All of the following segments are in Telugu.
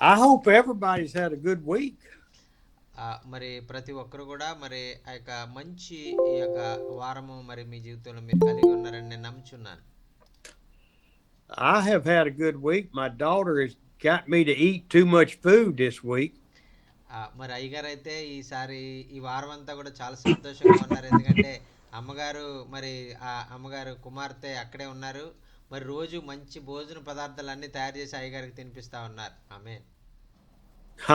I hope everybody's had a good week. మరి ప్రతి ఒక్కరు కూడా మరి ఆ యొక్క మంచి ఈ యొక్క వారము మరి మీ జీవితంలో మీరు కలిగి ఉన్నారని నేను నమ్ముచున్నాను. I have had a good week. My daughter has got me to eat too much food this week. మరి అయ్యగారు అయితే ఈసారి ఈ వారం అంతా కూడా చాలా సంతోషంగా ఉన్నారు. ఎందుకంటే అమ్మగారు మరి ఆ అమ్మగారు కుమార్తె అక్కడే ఉన్నారు. మరి రోజు మంచి భోజన పదార్థాలు అన్నీ తయారు చేసి అయ్యగారికి తినిపిస్తా ఉన్నారు. Amen.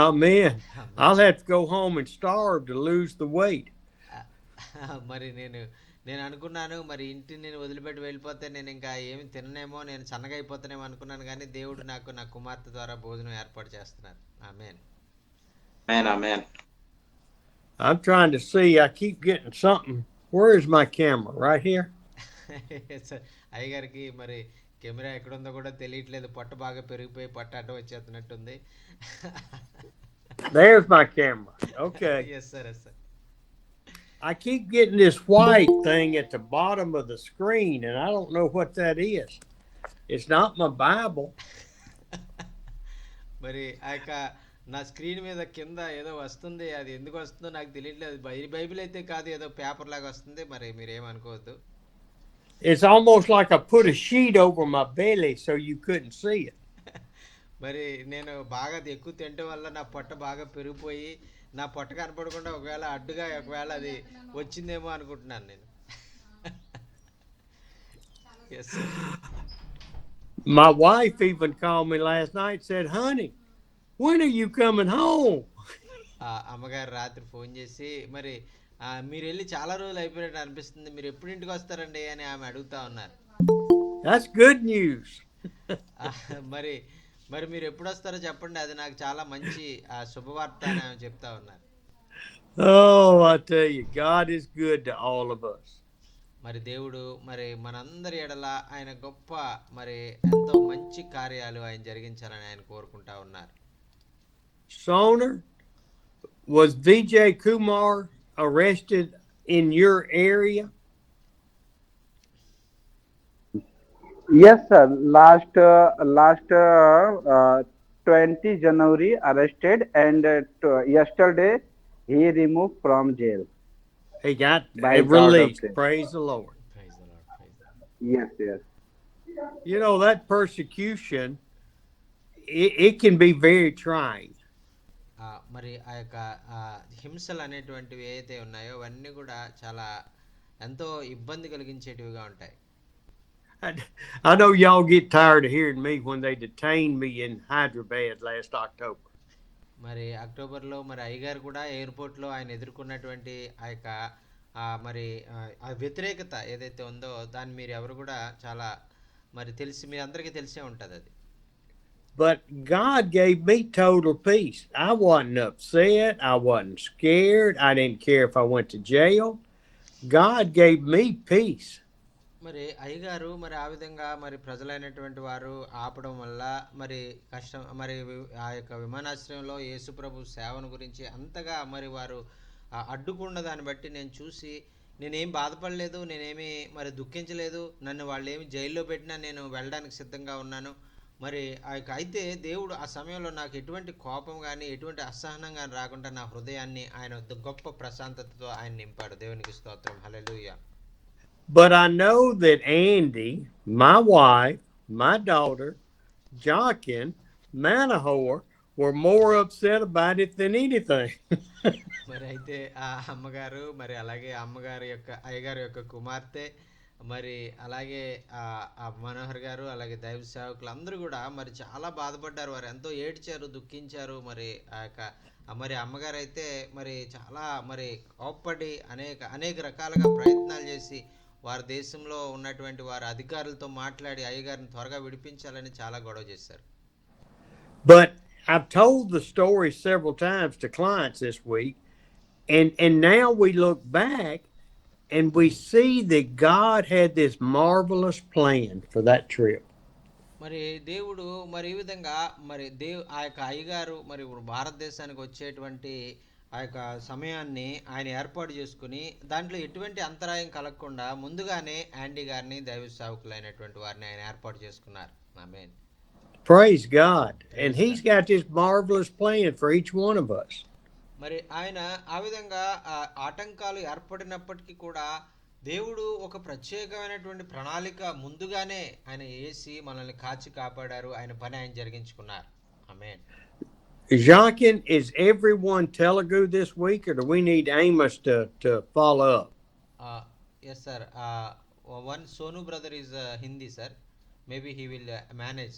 Amen. Amen. I'll have to go home and starve to lose the weight. ఆ, మరి నేను అనుకున్నాను మరి ఇంటిని నేను వదిలిపెట్టి వెళ్ళిపోతే నేను ఇంకా ఏమి తిననేమో, నేను సన్నగా అయిపోతానేమో అనుకున్నాను. కానీ దేవుడు నాకు నా కుమార్తె ద్వారా భోజనం ఏర్పాటు చేస్తున్నారు. Amen. Amen, amen. I'm trying to see. I keep getting something. Where is my camera? Right here? అయ్యగారికి మరి కెమెరా ఎక్కడుందో కూడా తెలియట్లేదు. పొట్ట బాగా పెరిగిపోయి పొట్ట అడ్డం వచ్చేస్తున్నట్టుంది. There's my camera. Okay. Yes sir, yes sir. I keep getting this white thing at the bottom of the screen, and I don't know what that is. It's not my Bible. మరి ఆ యొక్క నా స్క్రీన్ మీద కింద ఏదో వస్తుంది. అది ఎందుకు వస్తుందో నాకు తెలియట్లేదు. బైబిల్ అయితే కాదు, ఏదో పేపర్ లాగా వస్తుంది. మరి మీరేమనుకోవద్దు. It's almost like I put a sheet over my belly so you couldn't see it. మరి నేను బాగా ఎక్కువ తినటం వల్ల నా పొట్ట బాగా పెరిగిపోయి నా పొట్ట కనపడకుండా ఒకవేళ అడ్డుగా ఒకవేళ అది వచ్చిందేమో అనుకుంటున్నాను నేను. Yes. My wife even called me last night and said, Honey, when are you coming home? అమ్మగారు రాత్రి ఫోన్ చేసి మరి మీరు వెళ్ళి చాలా రోజులు అయిపోయినట్టు అనిపిస్తుంది, మీరు ఎప్పుడు ఇంటికి వస్తారండి అని ఆమె అడుగుతా ఉన్నారు. That's good news. ఆ, మరి మరి మీరు ఎప్పుడు వస్తారో చెప్పండి, అది నాకు చాలా మంచి శుభవార్త అని ఆమె చెప్తా ఉన్నారు. Oh, I tell you, God is good to all of us. మరి దేవుడు మరి మనందరి ఎడల ఆయన గొప్ప మరి ఎంతో మంచి కార్యాలు ఆయన జరిగించాలని ఆయన కోరుకుంటా ఉన్నారు. Soner, was VJ Kumar arrested in your area? Yes, sir. Last 20 January arrested, and yesterday he removed from jail He got by God of released. sin. Praise the Lord. Praise the Lord, praise the Lord. Yes, yes. You know, that persecution, it can be very trying. మరి ఆ యొక్క హింసలు అనేటువంటివి ఏవైతే ఉన్నాయో అవన్నీ కూడా చాలా ఎంతో ఇబ్బంది కలిగించేటివిగా ఉంటాయి. I know y'all get tired of hearing me when they detained me in Hyderabad last October. మరి అక్టోబర్లో మరి అయ్యగారు కూడా ఎయిర్పోర్ట్లో ఆయన ఎదుర్కొన్నటువంటి ఆ యొక్క మరి ఆ వ్యతిరేకత ఏదైతే ఉందో దాన్ని మీరు ఎవరు కూడా చాలా మరి తెలిసి మీ అందరికీ తెలిసే ఉంటుంది అది. But God gave me total peace. I wasn't upset. I wasn't scared. I didn't care if I went to jail. God gave me peace. మరి అయ్యగారు మరి ఆ విధంగా మరి ప్రజలైనటువంటి వారు ఆపడం వల్ల మరి కష్టం మరి ఆ యొక్క విమానాశ్రయంలో యేసుప్రభు సేవను గురించి అంతగా మరి వారు అడ్డుకున్న దాన్ని బట్టి నేను చూసి నేనేం బాధపడలేదు, నేనేమి మరి దుఃఖించలేదు. నన్ను వాళ్ళు ఏమి జైల్లో పెట్టినా నేను వెళ్ళడానికి సిద్ధంగా ఉన్నాను. మరి ఆ యొక్క అయితే దేవుడు ఆ సమయంలో నాకు ఎటువంటి కోపం కానీ ఎటువంటి అసహనం కానీ రాకుండా నా హృదయాన్ని ఆయన గొప్ప ప్రశాంతతతో ఆయన నింపాడు. దేవునికి స్తోత్రం. హల్లెలూయా. But I know that Andy, my wife, my daughter, Joaquin, Manahoer were more upset about it than anything. మరి అయితే ఆ అమ్మగారు మరి అలాగే అమ్మగారి యొక్క అయ్యగారి యొక్క కుమార్తె మరి అలాగే ఆ మనోహర్ గారు అలాగే దైవ సేవకులు అందరూ కూడా మరి చాలా బాధపడ్డారు. వారు ఎంతో ఏడ్చారు, దుఃఖించారు. మరి ఆ యొక్క మరి అమ్మగారు అయితే మరి చాలా మరి కోప్పడి అనేక అనేక రకాలుగా ప్రయత్నాలు చేసి వారి దేశంలో ఉన్నటువంటి వారి అధికారులతో మాట్లాడి అయ్యగారిని త్వరగా విడిపించాలని చాలా గొడవ చేశారు. But I've told the story several times to clients this week, and now we look back and we see that God had this marvelous plan for that trip. మరి దేవుడు మరి ఈ విధంగా మరి ఆ యొక్క అయ్యగారు మరి ఇప్పుడు భారతదేశానికి వచ్చేటువంటి ఆ యొక్క సమయాన్ని ఆయన ఏర్పాటు చేసుకుని దాంట్లో ఎటువంటి అంతరాయం కలగకుండా ముందుగానే యాండీ గారిని దైవ సేవకులైనటువంటి వారిని ఆయన ఏర్పాటు చేసుకున్నారు. ఆమేన్. Praise God. And Praise He's got this marvelous plan for each one of us. మరి ఆయన ఆ విధంగా ఆటంకాలు ఏర్పడినప్పటికీ కూడా దేవుడు ఒక ప్రత్యేకమైనటువంటి ప్రణాళిక ముందుగానే ఆయన వేసి మనల్ని కాచి కాపాడారు. ఆయన పని ఆయన జరిగించుకున్నారు. ఆమేన్. Jacquin, is everyone Telugu this week, or do we need Amos to follow up? Yes, sir. One Sonu brother is Hindi, sir. Maybe he will manage.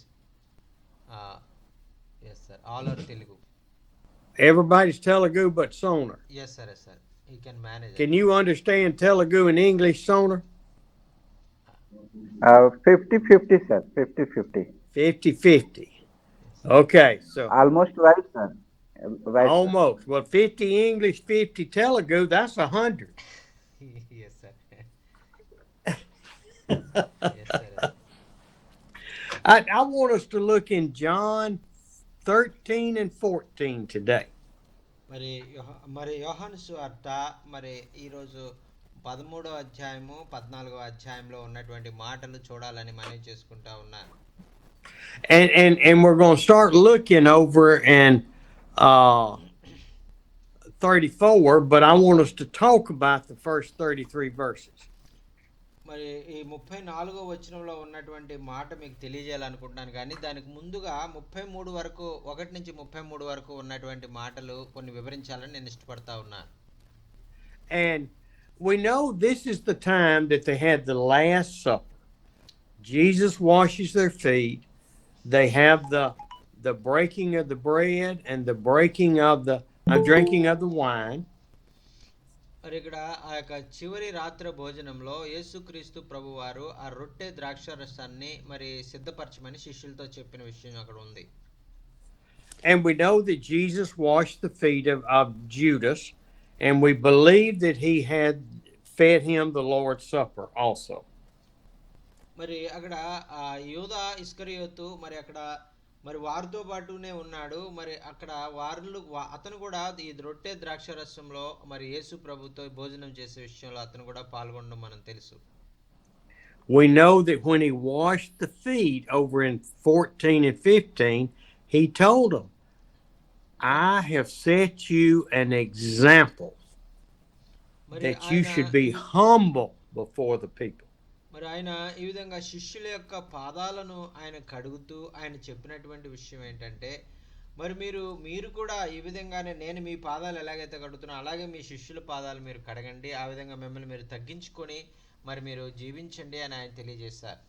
Yes, sir. All are Telugu. Everybody's Telugu but Sonar. Yes, sir. Yes, sir. He can manage. Can you understand Telugu and English, Sonar? 50-50, sir. 50-50. 50-50. Okay, so Almost right, sir. Right, sir. almost. Well, 50 English, 50 Telugu, that's 100. Yes, sir. Yes, sir. I want us to look in John 13 and 14 today. మరి యోహాను సువార్త మరి ఈరోజు 13వ అధ్యాయము 14వ అధ్యాయంలో ఉన్నటువంటి మాటలు చూడాలని మనవి చేసుకుంటా ఉన్నాను. And we're going to start looking over in 34, but I want us to talk about the first 33 verses. మరి ఈ 34వ వచనంలో ఉన్నటువంటి మాట మీకు తెలియజేయాలనుకుంటున్నాను, కానీ దానికి ముందుగా 33 వరకు 1 నుంచి 33 వరకు ఉన్నటువంటి మాటలు కొన్ని వివరించాలని నేను ఇష్టపడతా ఉన్నాను. And we know this is the time that they had the Last Supper. Jesus washes their feet. They have the breaking of the bread and the breaking of the drinking of the wine. మరి ఇక్కడ ఆ యొక్క చివరి రాత్రి భోజనంలో యేసుక్రీస్తు ప్రభువారు ఆ రొట్టె ద్రాక్షారసాన్ని మరి సిద్ధపరచమని శిష్యులతో చెప్పిన విషయం అక్కడ ఉంది. And we know that Jesus washed the feet of Judas, and we believe that he had fed him the Lord's Supper also. మరి అక్కడ ఆ యూదా ఇస్కరియోతు మరి అక్కడ మరి వారితో పాటునే ఉన్నాడు. మరి అక్కడ అతను కూడా ఈ రొట్టె ద్రాక్షారసంలో మరి యేసు ప్రభుతో భోజనం చేసే విషయంలో అతను కూడా పాల్గొనడం మనం తెలుసు. We know that when he washed the feet over in 14 and 15, he told them, I have set you an example that you should be humble before the people. మరి ఆయన ఈ విధంగా శిష్యుల యొక్క పాదాలను ఆయన కడుగుతూ ఆయన చెప్పినటువంటి విషయం ఏంటంటే, మరి మీరు కూడా ఈ విధంగానే నేను మీ పాదాలు ఎలాగైతే కడుగుతున్నా అలాగే మీ శిష్యుల పాదాలు మీరు కడగండి, ఆ విధంగా మిమ్మల్ని మీరు తగ్గించుకొని మరి మీరు జీవించండి అని ఆయన తెలియజేశారు.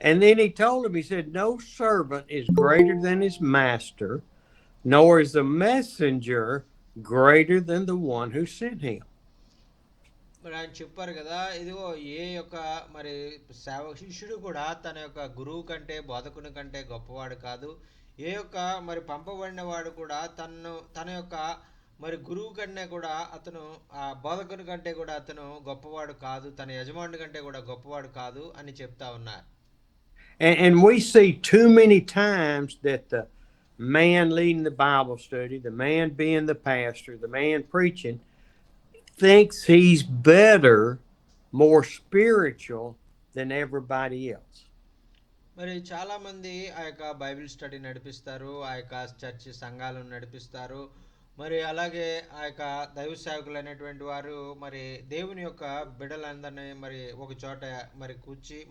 And then he told him, he said, no servant is greater than his master, nor is a messenger greater than the one who sent him. మరి ఆయన చెప్పారు కదా, ఇదిగో ఏ యొక్క మరి శిష్యుడు కూడా తన యొక్క గురువు కంటే బోధకుని కంటే గొప్పవాడు కాదు. ఏ యొక్క మరి పంపబడిన వాడు కూడా తన యొక్క మరి గురువు కంటే కూడా అతను ఆ బోధకుని కంటే కూడా అతను గొప్పవాడు కాదు, తన యజమానుడి కంటే కూడా గొప్పవాడు కాదు అని చెప్తా ఉన్నారు. And we see too many times that the man leading the Bible study, the man being the pastor, the man preaching, thinks he's better, more spiritual than everybody else. మరి చాలా మంది ఆ యొక్క బైబిల్ స్టడీ నడిపిస్తారు, ఆ యొక్క చర్చి సంఘాలను నడిపిస్తారు, మరి అలాగే ఆ యొక్క దైవ సేవకులైనటువంటి వారు మరి దేవుని యొక్క బిడ్డలందరినీ మరి ఒక చోట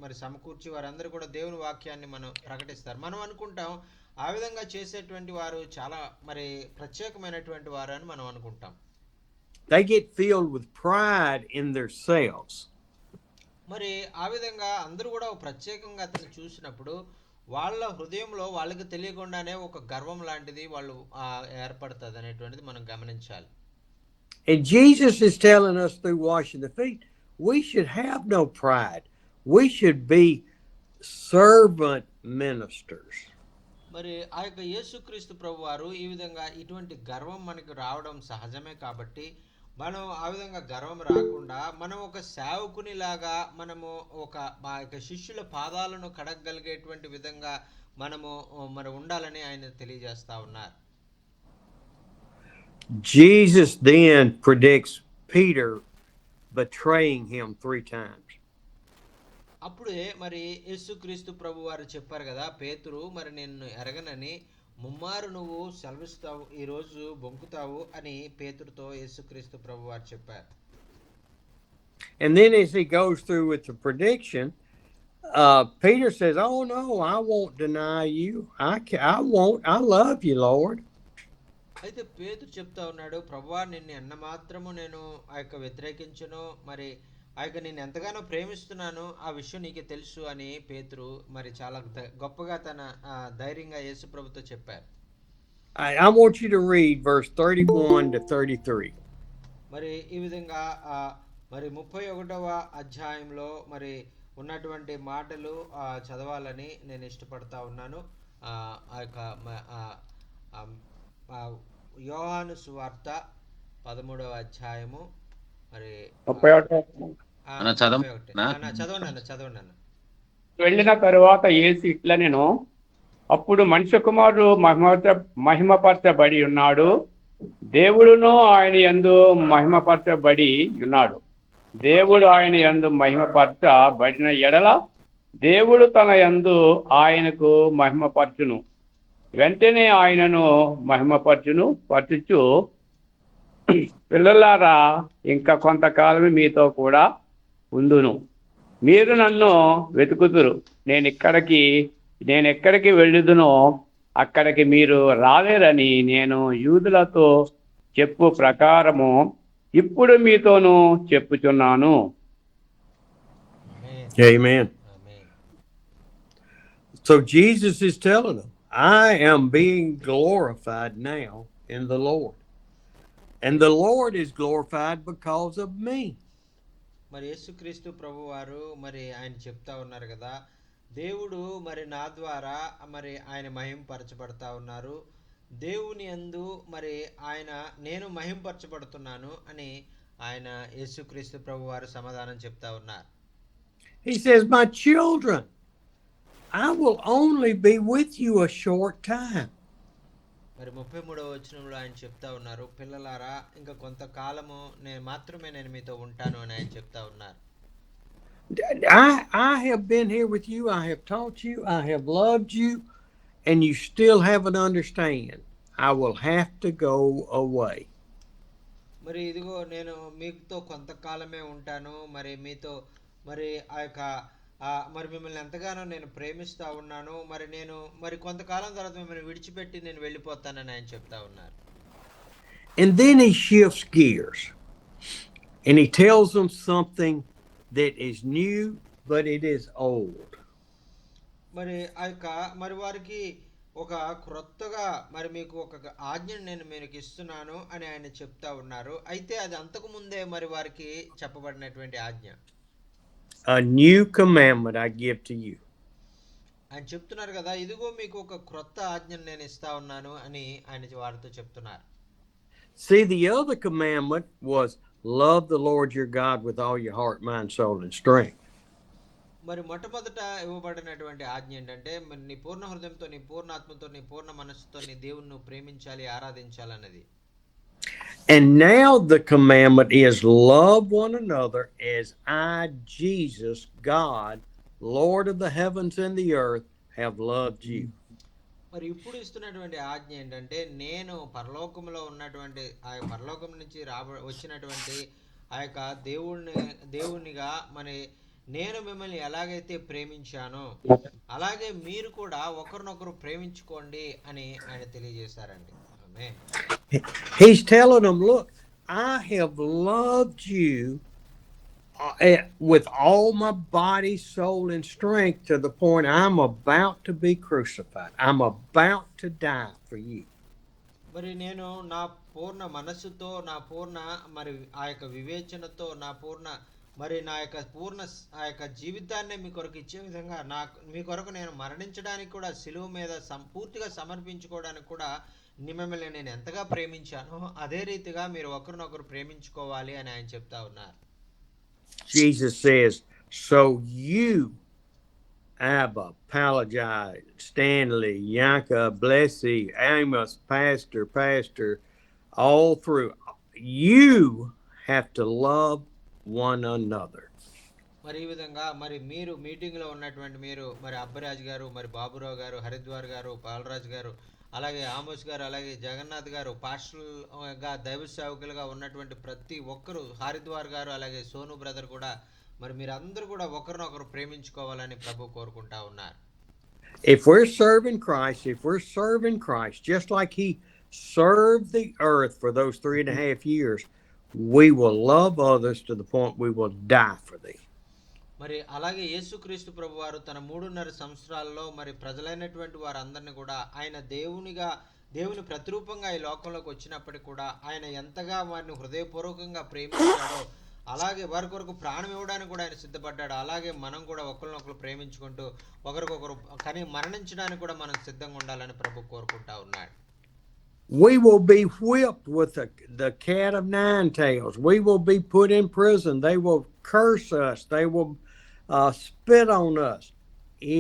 మరి సమకూర్చి వారందరూ కూడా దేవుని వాక్యాన్ని మనం ప్రకటిస్తారు. మనం అనుకుంటాం ఆ విధంగా చేసేటువంటి వారు చాలా మరి ప్రత్యేకమైనటువంటి వారు అని మనం అనుకుంటాం. They get filled with pride in themselves. మరి ఆ విధంగా అందరూ కూడా ప్రత్యేకంగా అతను చూసినప్పుడు వాళ్ళ హృదయంలో వాళ్ళకి తెలియకుండానే ఒక గర్వం లాంటిది వాళ్ళు ఏర్పడుతుంది అనేటువంటిది మనం గమనించాలి. And Jesus is telling us through washing the feet, we should have no pride. We should be servant ministers. మరి ఆ యొక్క యేసుక్రీస్తు ప్రభువారు ఈ విధంగా ఇటువంటి గర్వం మనకు రావడం సహజమే కాబట్టి మనం ఆ విధంగా గర్వం రాకుండా మనం ఒక సేవకుని లాగా మనము మా యొక్క శిష్యుల పాదాలను కడగగలిగేటువంటి విధంగా మనము మరి ఉండాలని ఆయన తెలియజేస్తా ఉన్నారు. Jesus then predicts Peter betraying him 3 times. అప్పుడే మరి యేసుక్రీస్తు ప్రభు వారు చెప్పారు కదా, పేతురు మరి నిన్ను ఎరగనని ముమ్మారు నువ్వు సెలవిస్తావు, ఈరోజు బొంకుతావు అని పేతురుతో యేసుక్రీస్తు ప్రభు వారు చెప్పారు. And then as he goes through with the prediction, Peter says, "Oh no, I won't deny you. I won't. I love you, Lord." అయితే పేతురు చెప్తా ఉన్నాడు, ప్రభువా నిన్ను ఎన్న మాత్రము నేను ఆ యొక్క వ్యతిరేకించను, మరి ఆ యొక్క నేను ఎంతగానో ప్రేమిస్తున్నాను, ఆ విషయం నీకే తెలుసు అని పేతురు మరి చాలా గొప్పగా తన ధైర్యంగా యేసు ప్రభుతో చెప్పారు. I want you to read verse 31 to 33. మరి ఈ విధంగా మరి 31వ అధ్యాయంలో మరి ఉన్నటువంటి మాటలు చదవాలని నేను ఇష్టపడతా ఉన్నాను. ఆ యొక్క యోహాను సువార్త 13వ అధ్యాయము మరి చదవండి. వెళ్ళిన తరువాత యేసు ఇట్లా నేను అప్పుడు మనుష్య కుమారుడు మహిమపరచబడి ఉన్నాడు, దేవుడును ఆయన యందు మహిమపరచబడి ఉన్నాడు. దేవుడు ఆయన యందు మహిమపరచబడిన ఎడల దేవుడు తన యందు ఆయనకు మహిమపరచును. వెంటనే ఆయనను పరచుచు, పిల్లలారా ఇంకా కొంతకాలమే మీతో కూడా ఉందును. మీరు నన్ను వెతుకుతురు. నేను ఎక్కడికి వెళ్ళుదునో అక్కడికి మీరు రాలేరని నేను యూదులతో చెప్పు ప్రకారము ఇప్పుడు మీతోనూ చెప్పుచున్నాను. Amen. So Jesus is telling them, I am being glorified now in the Lord. And the Lord is glorified because of me. మరి యేసుక్రీస్తు ప్రభు వారు మరి ఆయన చెప్తా ఉన్నారు కదా, దేవుడు మరి నా ద్వారా మరి ఆయన మహింపరచబడతా ఉన్నారు, దేవుని యందు మరి నేను మహింపరచబడుతున్నాను అని ఆయన యేసుక్రీస్తు ప్రభు వారు సమాధానం చెప్తా ఉన్నారు. He says, my children, I will only be with you a short time. మరి 33వ వచనంలో ఆయన చెప్తా ఉన్నారు, పిల్లలారా ఇంకా కొంతకాలము నేను మీతో ఉంటాను అని ఆయన చెప్తా ఉన్నారు. I have been here with you, I have taught you, I have loved you, and you still haven't understand. I will have to go away. మరి ఇదిగో నేను మీతో కొంతకాలమే ఉంటాను, మరి మీతో మరి ఆ యొక్క మరి మిమ్మల్ని ఎంతగానో నేను ప్రేమిస్తా ఉన్నాను, మరి కొంతకాలం తర్వాత మిమ్మల్ని విడిచిపెట్టి నేను వెళ్ళిపోతానని ఆయన చెప్తా ఉన్నారు. And then he shifts gears and he tells them something that is new but it is old. మరి ఆ యొక్క మరి వారికి ఒక క్రొత్తగా మరి మీకు ఒక ఆజ్ఞను నేను మీకు ఇస్తున్నాను అని ఆయన చెప్తా ఉన్నారు. అయితే అది అంతకు ముందే మరి వారికి చెప్పబడినటువంటి ఆజ్ఞ. A new commandment I give to you. ఆయన చెప్తున్నారు కదా, ఇదిగో మీకు ఒక క్రొత్త ఆజ్ఞను నేను ఇస్తా ఉన్నాను అని ఆయన వారితో చెప్తున్నారు. See, the other commandment was love the Lord your God with all your heart, mind, soul, and strength. మరి మొట్టమొదట ఇవ్వబడినటువంటి ఆజ్ఞ ఏంటంటే, మరి నీ పూర్ణ హృదయంతో, నీ పూర్ణ ఆత్మతో, నీ పూర్ణ మనస్సుతో నీ దేవుణ్ణి ప్రేమించాలి, ఆరాధించాలన్నది. And now the commandment is love one another as I, Jesus, God, Lord of the heavens and the earth, have loved you. మరి ఇప్పుడు ఇస్తున్నటువంటి ఆజ్ఞ ఏంటంటే, నేను పరలోకంలో ఉన్నటువంటి ఆ పరలోకం నుంచి వచ్చినటువంటి ఆ యొక్క దేవునిగా మరి నేను మిమ్మల్ని ఎలాగైతే ప్రేమించానో అలాగే మీరు కూడా ఒకరినొకరు ప్రేమించుకోండి అని ఆయన తెలియజేశారండి. ఆమేన్. He's telling them, look, I have loved you with all my body, soul, and strength to the point I'm about to be crucified. I'm about to die for you. మరి నేను నా పూర్ణ మనస్సుతో, నా పూర్ణ మరి ఆ యొక్క వివేచనతో, నా పూర్ణ మరి నా యొక్క ఆ యొక్క జీవితాన్ని మీ కొరకు ఇచ్చే విధంగా మీ కొరకు నేను మరణించడానికి కూడా, సిలువ మీద పూర్తిగా సమర్పించుకోవడానికి కూడా మిమ్మల్ని నేను ఎంతగా ప్రేమించానో అదే రీతిగా మీరు ఒకరినొకరు ప్రేమించుకోవాలి అని ఆయన చెప్తా ఉన్నారు. Jesus says, so you, Abba, Palajai, Stanley, Yanka, Blessy, Amos, Pastor, all through, you have to love one another. మరి ఈ విధంగా మరి మీరు మీటింగ్లో ఉన్నటువంటి మీరు మరి అబ్బరాజు గారు, మరి బాబురావు గారు, హరిద్వార్ గారు, బాలరాజు గారు, అలాగే ఆమోస్ గారు, అలాగే జగన్నాథ్ గారు, పాస్టర్గా దైవ సేవకులుగా ఉన్నటువంటి ప్రతి ఒక్కరు, హరిద్వార్ గారు, అలాగే సోను బ్రదర్ కూడా మరి మీరందరూ కూడా ఒకరినొకరు ప్రేమించుకోవాలని ప్రభు కోరుకుంటా ఉన్నారు. If we're serving Christ, just like he served the earth for those 3.5 years, we will love others to the point we will die for them. మరి అలాగే యేసుక్రీస్తు ప్రభు వారు తన 3.5 సంవత్సరాల్లో మరి ప్రజలైనటువంటి వారందరినీ కూడా ఆయన దేవుని ప్రతిరూపంగా ఈ లోకంలోకి వచ్చినప్పటికీ కూడా ఆయన ఎంతగా వారిని హృదయపూర్వకంగా ప్రేమించాడో అలాగే వారి కొరకు ప్రాణం ఇవ్వడానికి కూడా ఆయన సిద్ధపడ్డాడు. అలాగే మనం కూడా ఒకరినొకరు ప్రేమించుకుంటూ ఒకరికొకరు కానీ మరణించడానికి కూడా మనం సిద్ధంగా ఉండాలని ప్రభు కోరుకుంటా ఉన్నాడు. We will be whipped with the cat of nine tails. We will be put in prison. They will curse us. They will spit on us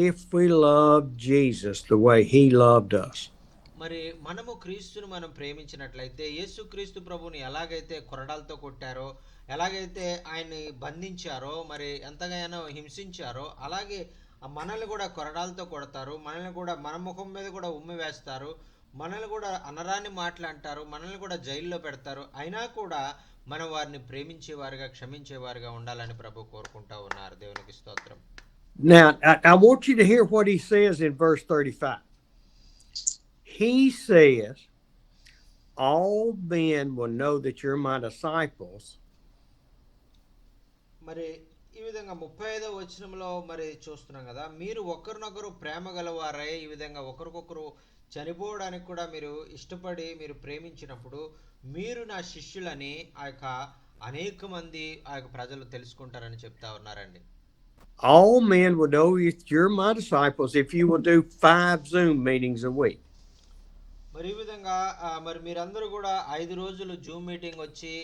if we love Jesus the way he loved us. మరి మనము క్రీస్తును మనం ప్రేమించినట్లయితే యేసుక్రీస్తు ప్రభుని ఎలాగైతే కొరడాలతో కొట్టారో, ఎలాగైతే ఆయన్ని బంధించారో, మరి ఎంతగానో హింసించారో, అలాగే మనల్ని కూడా కొరడాలతో కొడతారు, మనల్ని కూడా మన ముఖం మీద కూడా ఉమ్మి వేస్తారు, మనల్ని కూడా అనరాని మాటలు అంటారు, మనల్ని కూడా జైల్లో పెడతారు. అయినా కూడా మనం వారిని ప్రేమించేవారుగా క్షమించేవారుగా ఉండాలని ప్రభు కోరుకుంటా ఉన్నారు. దేవునికి స్తోత్రం. Now, I want you to hear what he says in verse 35. He says, all men will know that you're my disciples. మరి ఈ విధంగా 35వ వచనంలో మరి చూస్తున్నాం కదా, మీరు ఒకరినొకరు ప్రేమ గలవారై ఈ విధంగా ఒకరికొకరు చనిపోవడానికి కూడా మీరు ఇష్టపడి మీరు ప్రేమించినప్పుడు మీరు నా శిష్యులని ఆ యొక్క అనేక మంది ఆ యొక్క ప్రజలు తెలుసుకుంటారని చెప్తా ఉన్నారండి. All men will know you're my disciples if you will do 5 Zoom meetings a week. మరి ఈ విధంగా మరి మీరందరూ కూడా 5 రోజులు జూమ్ మీటింగ్ వచ్చి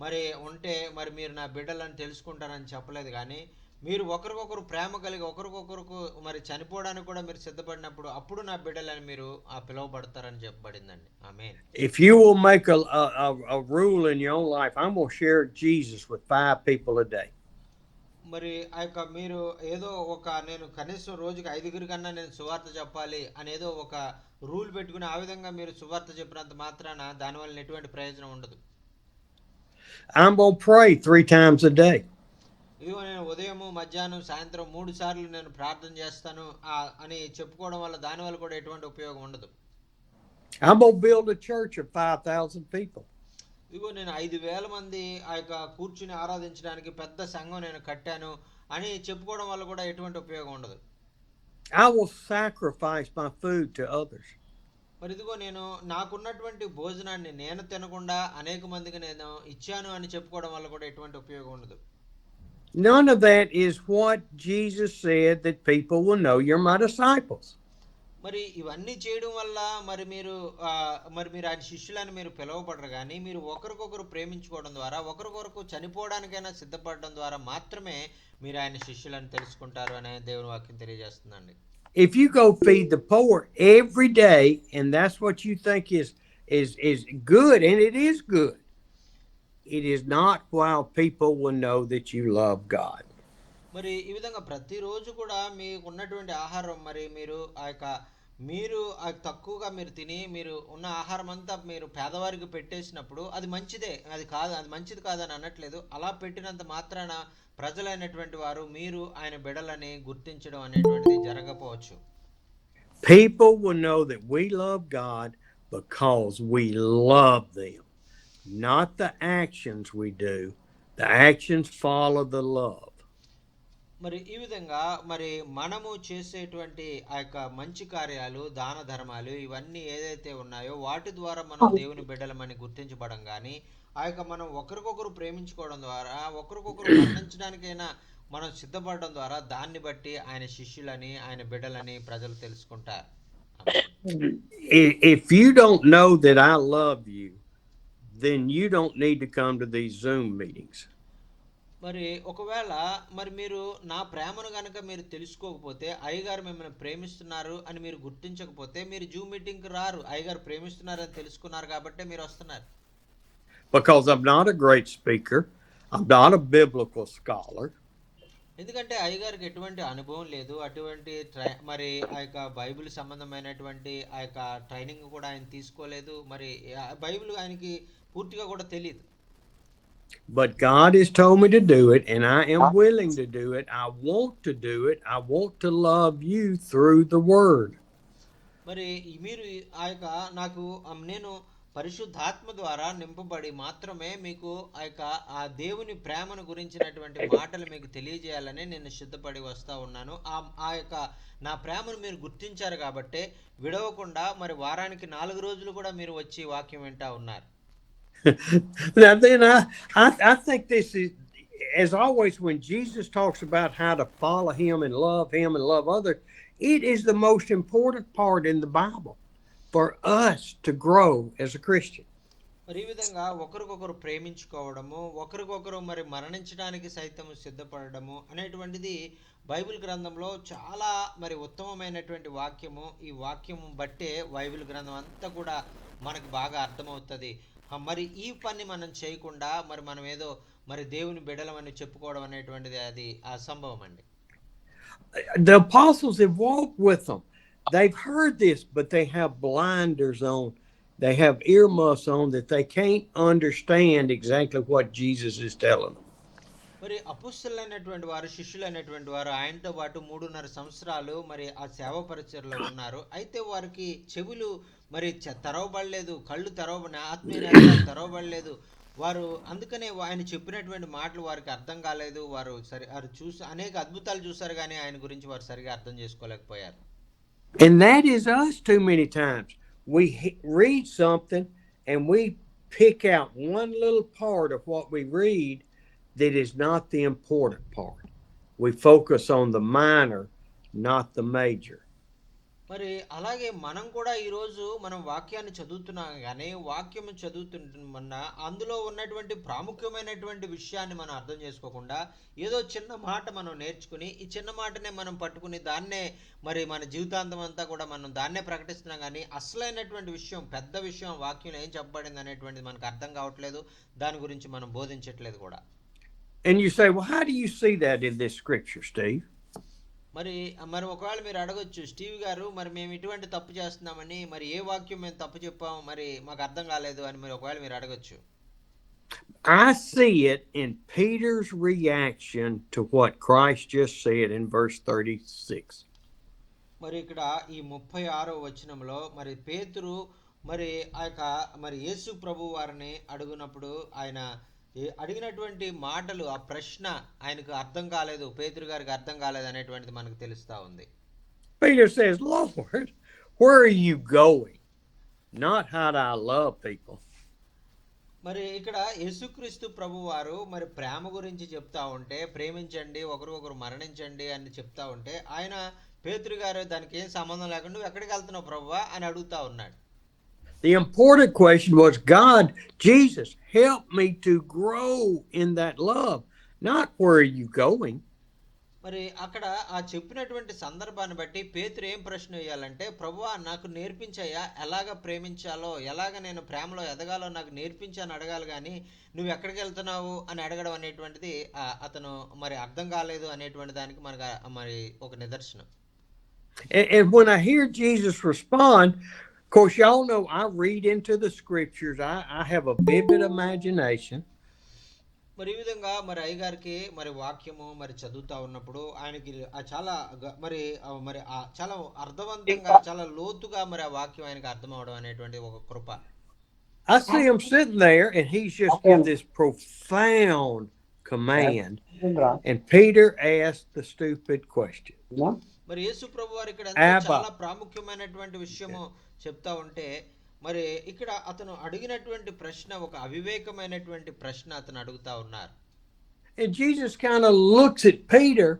మరి ఉంటే మరి మీరు నా బిడ్డలని తెలుసుకుంటారని చెప్పలేదు, కానీ మీరు ఒకరికొకరు ప్రేమ కలిగి ఒకరికొకరికి మరి చనిపోవడానికి కూడా మీరు సిద్ధపడినప్పుడు అప్పుడు నా బిడ్డలని మీరు పిలువబడతారని చెప్పబడిందండి. ఆమేన్. If you will make a rule in your own life, I'm going to share Jesus with 5 people a day. మరి ఆ యొక్క మీరు ఏదో నేను కనీసం రోజుకి 5 కన్నా నేను సువార్త చెప్పాలి అనేదో ఒక రూల్ పెట్టుకుని ఆ విధంగా మీరు సువార్త చెప్పినంత మాత్రాన దానివల్ల ఎటువంటి ప్రయోజనం ఉండదు. I'm going to pray 3 times a day. ఇదిగో నేను ఉదయము మధ్యాహ్నం సాయంత్రం 3 సార్లు నేను ప్రార్థన చేస్తాను అని చెప్పుకోవడం వల్ల దానివల్ల కూడా ఎటువంటి ఉపయోగం ఉండదు. I'm going to build a church of 5,000 people. ఇదిగో నేను 5,000 మంది ఆ యొక్క కూర్చుని ఆరాధించడానికి పెద్ద సంఘం నేను కట్టాను అని చెప్పుకోవడం వల్ల కూడా ఎటువంటి ఉపయోగం ఉండదు. I will sacrifice my food to others. మరి ఇదిగో నేను నాకున్నటువంటి భోజనాన్ని నేను తినకుండా అనేక మందికి నేను ఇచ్చాను అని చెప్పుకోవడం వల్ల కూడా ఎటువంటి ఉపయోగం ఉండదు. None of that is what Jesus said that people will know you're my disciples. మరి ఇవన్నీ చేయడం వల్ల మరి మీరు ఆయన శిష్యులని మీరు పిలువబడరు, కానీ మీరు ఒకరికొకరు ప్రేమించుకోవడం ద్వారా ఒకరికొరకు చనిపోవడానికైనా సిద్ధపడడం ద్వారా మాత్రమే మీరు ఆయన శిష్యులని తెలుసుకుంటారు అనే దేవుని వాక్యం తెలియజేస్తుందండి. If you go feed the poor every day and that's what you think is good, and it is good, it is not while people will know that you love God. మరి ఈ విధంగా ప్రతిరోజు కూడా మీకు ఉన్నటువంటి ఆహారం మరి మీరు తక్కువగా మీరు తిని మీరు ఉన్న ఆహారం అంతా మీరు పేదవారికి పెట్టేసినప్పుడు అది మంచిదే, అది మంచిది కాదని అనట్లేదు. అలా పెట్టినంత మాత్రాన ప్రజలైనటువంటి వారు మీరు ఆయన బిడ్డలని గుర్తించడం అనేటువంటిది జరగకపోవచ్చు. People will know that we love God because we love them, not the actions we do. The actions follow the love. మరి ఈ విధంగా మరి మనము చేసేటువంటి ఆ యొక్క మంచి కార్యాలు, దాన ధర్మాలు ఇవన్నీ ఏదైతే ఉన్నాయో వాటి ద్వారా మనం దేవుని బిడ్డలమని గుర్తించబడం, కానీ ఆ యొక్క మనం ఒకరికొకరు ప్రేమించుకోవడం ద్వారా ఒకరికొకరు మరణించడానికైనా మనం సిద్ధపడడం ద్వారా దాన్ని బట్టి ఆయన శిష్యులని ఆయన బిడ్డలని ప్రజలు తెలుసుకుంటారు. If you don't know that I love you, then you don't need to come to these Zoom meetings. మరి ఒకవేళ మరి మీరు నా ప్రేమను గనక మీరు తెలుసుకోకపోతే, అయ్యగారు మిమ్మల్ని ప్రేమిస్తున్నారు అని మీరు గుర్తించకపోతే మీరు జూమ్ మీటింగ్కి రారు. అయ్యగారు ప్రేమిస్తున్నారని తెలుసుకున్నారు కాబట్టి మీరు వస్తున్నారు. Because I'm not a great speaker, I'm not a biblical scholar. ఎందుకంటే అయ్యగారికి ఎటువంటి అనుభవం లేదు, అటువంటి మరి ఆ యొక్క బైబిల్ సంబంధమైనటువంటి ఆ యొక్క ట్రైనింగ్ కూడా ఆయన తీసుకోలేదు, మరి ఆ బైబిల్ ఆయనకి పూర్తిగా కూడా తెలియదు. But God has told me to do it, and I am willing to do it. I want to do it. I want to love you through the Word. మరి మీరు ఆ యొక్క నేను పరిశుద్ధాత్మ ద్వారా నింపబడి మాత్రమే మీకు ఆ యొక్క ఆ దేవుని ప్రేమను గురించినటువంటి మాటలు మీకు తెలియజేయాలని నేను సిద్ధపడి వస్తూ ఉన్నాను. ఆ యొక్క నా ప్రేమను మీరు గుర్తించారు కాబట్టి విడవకుండా మరి వారానికి 4 రోజులు కూడా మీరు వచ్చి వాక్యం వింటా ఉన్నారు. Now then I think this is, as always, when Jesus talks about how to follow him and love others, it is the most important part in the Bible for us to grow as a Christian. మరి ఈ విధంగా ఒకరికొకరు ప్రేమించుకోవడము, ఒకరికొకరు మరి మరణించడానికి సైతం సిద్ధపడము అనేటువంటిది బైబిల్ గ్రంథంలో చాలా మరి ఉత్తమమైనటువంటి వాక్యము. ఈ వాక్యము బట్టే బైబిల్ గ్రంథం అంతా కూడా మనకు బాగా అర్థమవుతుంది. మరి ఈ పని మనం చేయకుండా మరి మనం ఏదో మరి దేవుని బిడ్డలమని చెప్పుకోవడం అనేటువంటిది అది అసంభవం అండి. The apostles have walked with them. They've heard this, but they have blinders on. They have earmuffs on that they can't understand exactly what Jesus is telling them. మరి అపుస్తలులైనటువంటి వారు, శిష్యులైనటువంటి వారు ఆయనతో పాటు 3.5 సంవత్సరాలు మరి ఆ సేవ పరిచర్లో ఉన్నారు. అయితే వారికి చెవులు మరి తెరవబడలేదు, కళ్ళు ఆత్మీయ తెరవబడలేదు. వారు అందుకనే ఆయన చెప్పినటువంటి మాటలు వారికి అర్థం కాలేదు. వారు చూసి అనేక అద్భుతాలు చూశారు, కానీ ఆయన గురించి వారు సరిగా అర్థం చేసుకోలేకపోయారు. And that is us too many times. We read something and we pick out one little part of what we read that is not the important part. We focus on the minor, not the major. మరి అలాగే మనం కూడా ఈరోజు మనం వాక్యాన్ని చదువుతున్నాం, కానీ వాక్యం చదువుతున్నా అందులో ఉన్నటువంటి ప్రాముఖ్యమైనటువంటి విషయాన్ని మనం అర్థం చేసుకోకుండా ఏదో చిన్న మాట మనం నేర్చుకుని ఈ చిన్న మాటనే మనం పట్టుకుని దాన్నే మరి మన జీవితాంతం అంతా కూడా మనం దాన్నే ప్రకటిస్తున్నాం, కానీ అసలైనటువంటి విషయం, పెద్ద విషయం వాక్యంలో ఏం చెప్పబడింది అనేటువంటిది మనకు అర్థం కావట్లేదు, దాని గురించి మనం బోధించట్లేదు కూడా. And you say, well, how do you see that in this scripture, Steve? మరి ఒకవేళ మీరు అడగొచ్చు, స్టీవ్ గారు మరి మేము ఇటువంటి తప్పు చేస్తున్నామని, మరి ఏ వాక్యం మేము తప్పు చెప్పాము, మరి మాకు అర్థం కాలేదు అని మరి ఒకవేళ మీరు అడగొచ్చు. I see it in Peter's reaction to what Christ just said in verse 36. మరి ఇక్కడ ఈ 36వ వచనంలో మరి పేతురు మరి ఆ యొక్క మరి యేసు ప్రభు వారిని అడుగునప్పుడు ఆయన అడిగినటువంటి మాటలు, ఆ ప్రశ్న ఆయనకు అర్థం కాలేదు, పేతురు గారికి అర్థం కాలేదు అనేటువంటిది మనకు తెలుస్తా ఉంది. Peter says, Lord, where are you going? Not how do I love people. మరి ఇక్కడ యేసుక్రీస్తు ప్రభు వారు మరి ప్రేమ గురించి చెప్తా ఉంటే, ప్రేమించండి, ఒకరికొకరు మరణించండి అని చెప్తా ఉంటే, ఆయన పేతురు గారు దానికి ఏం సంబంధం లేకుండా నువ్వు ఎక్కడికి వెళ్తున్నావు ప్రభువా అని అడుగుతా ఉన్నాడు. The important question was, God, Jesus, help me to grow in that love, not where are you going. మరి అక్కడ ఆ చెప్పినటువంటి సందర్భాన్ని బట్టి పేతురు ఏం ప్రశ్న వేయాలంటే, ప్రభువా నాకు నేర్పించయ్యా, ఎలాగ ప్రేమించాలో, ఎలాగ నేను ప్రేమలో ఎదగాలో నాకు నేర్పించాను అడగాలి, కానీ నువ్వు ఎక్కడికి వెళ్తున్నావు అని అడగడం అనేటువంటిది అతను మరి అర్థం కాలేదు అనేటువంటి దానికి మనకు మరి ఒక నిదర్శనం. And when I hear Jesus respond, of course, y'all know I read into the scriptures. I have a vivid imagination. మరి ఈ విధంగా మరి అయ్యగారికి మరి వాక్యము మరి చదువుతా ఉన్నప్పుడు ఆయనకి చాలా మరి మరి చాలా అర్థవంతంగా, చాలా లోతుగా మరి ఆ వాక్యం ఆయనకి అర్థం అవడం అనేటువంటి ఒక కృప. I see him sitting there and he's just given this profound command. And Peter asked the stupid question. మరి యేసు ప్రభు వారు ఇక్కడ చాలా ప్రాముఖ్యమైనటువంటి విషయము చెప్తా ఉంటే, మరి ఇక్కడ అతను అడిగినటువంటి ప్రశ్న ఒక అవివేకమైనటువంటి ప్రశ్న అతను అడుగుతా ఉన్నారు. And Jesus kind of looks at Peter.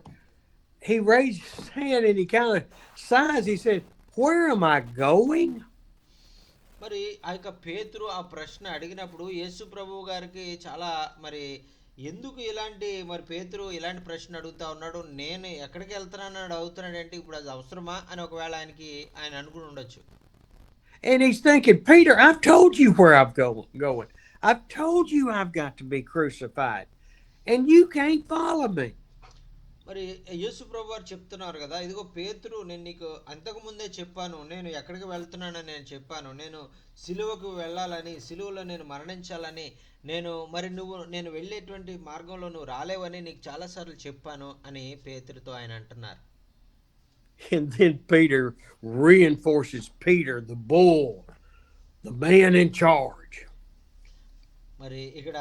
He raised his hand and he kind of sighs. He said, "Where am I going?" మరి ఆ యొక్క పేతురు ఆ ప్రశ్న అడిగినప్పుడు యేసు ప్రభు గారికి చాలా మరి ఎందుకు ఇలాంటి మరి పేతురు ఇలాంటి ప్రశ్న అడుగుతా ఉన్నాడు, నేను ఎక్కడికి వెళ్తున్నాను అడుగుతున్నాడు అంటే ఇప్పుడు అది అవసరమా అని ఒకవేళ ఆయన అనుకుని ఉండొచ్చు. And he's thinking, Peter, I've told you where I'm going. I've told you I've got to be crucified. And you can't follow me. మరి యేసు ప్రభు వారు చెప్తున్నారు కదా, ఇదిగో పేతురు, నేను నీకు అంతకు ముందే చెప్పాను, నేను ఎక్కడికి వెళ్తున్నానని నేను చెప్పాను, నేను సిలువకు వెళ్ళాలని, సిలువలో నేను మరణించాలని, నేను వెళ్ళేటువంటి మార్గంలో నువ్వు రాలేవని నీకు చాలాసార్లు చెప్పాను అని పేతురుతో ఆయన అంటున్నారు. And then Peter reinforces Peter, the bull, the man in charge. మరి ఇక్కడ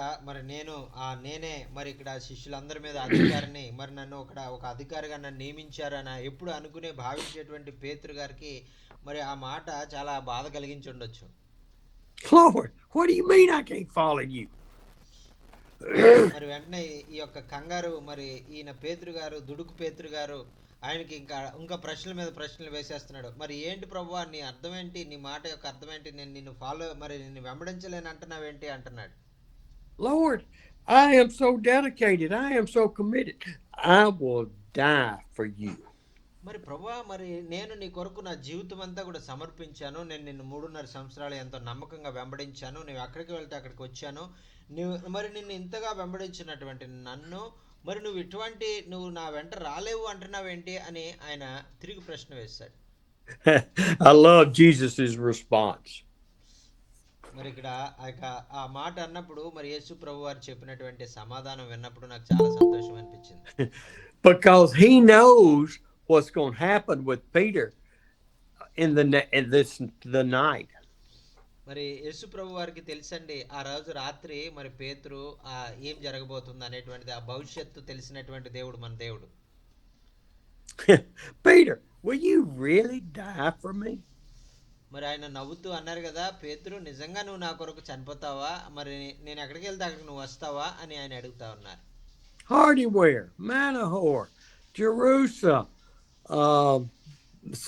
నేనే మరి ఇక్కడ శిష్యులందరి మీద అధికారిని, మరి నన్ను ఒక అధికారిగా నన్ను నియమించారని ఎప్పుడు అనుకునే భావించేటువంటి పేతురు గారికి మరి ఆ మాట చాలా బాధ కలిగించి ఉండొచ్చు. Lord, what do you mean I can't follow you? మరి వెంటనే ఈ యొక్క కంగారు, మరి ఈయన పేతురు గారు, దుడుకు పేతురు గారు ఆయనకి ఇంకా ప్రశ్నల మీద ప్రశ్నలు వేసేస్తున్నాడు. మరి ఏంటి ప్రభువా, నీ అర్థం ఏంటి, నీ మాట యొక్క అర్థం ఏంటి, నేను నిన్ను వెంబడించలేని అంటున్నావేంటి అంటున్నాడు. Lord, I am so dedicated. I am so committed. I will die for you. మరి ప్రభువా, మరి నేను నీ కొరకు నా జీవితం అంతా కూడా సమర్పించాను, నేను నిన్ను 3.5 సంవత్సరాలు ఎంతో నమ్మకంగా వెంబడించాను, నువ్వు ఎక్కడికి వెళ్తే అక్కడికి వచ్చాను, నిన్ను ఇంతగా వెంబడించినటువంటి నన్ను మరి నువ్వు నా వెంట రాలేవు అంటున్నావేంటి అని ఆయన తిరిగి ప్రశ్న వేశాడు. I love Jesus' response. మరి ఇక్కడ ఆ మాట అన్నప్పుడు మరి యేసు ప్రభు వారు చెప్పినటువంటి సమాధానం విన్నప్పుడు నాకు చాలా సంతోషం అనిపించింది. Because he knows what's going to happen with Peter in the night. మరి యేసు ప్రభు వారికి తెలుసండి, ఆ రోజు రాత్రి మరి పేతురు ఏం జరగబోతుంది అనేటువంటిది, ఆ భవిష్యత్తు తెలిసినటువంటి దేవుడు మన దేవుడు. Peter, will you really die for me? మరి ఆయన నవ్వుతూ అన్నారు కదా, పేతురు, నిజంగా నువ్వు నా కొరకు చనిపోతావా, మరి నేను ఎక్కడికి వెళ్తే అక్కడికి నువ్వు వస్తావా అని ఆయన అడుగుతా ఉన్నారు. Hardyware, Manahoor, Jerusalem,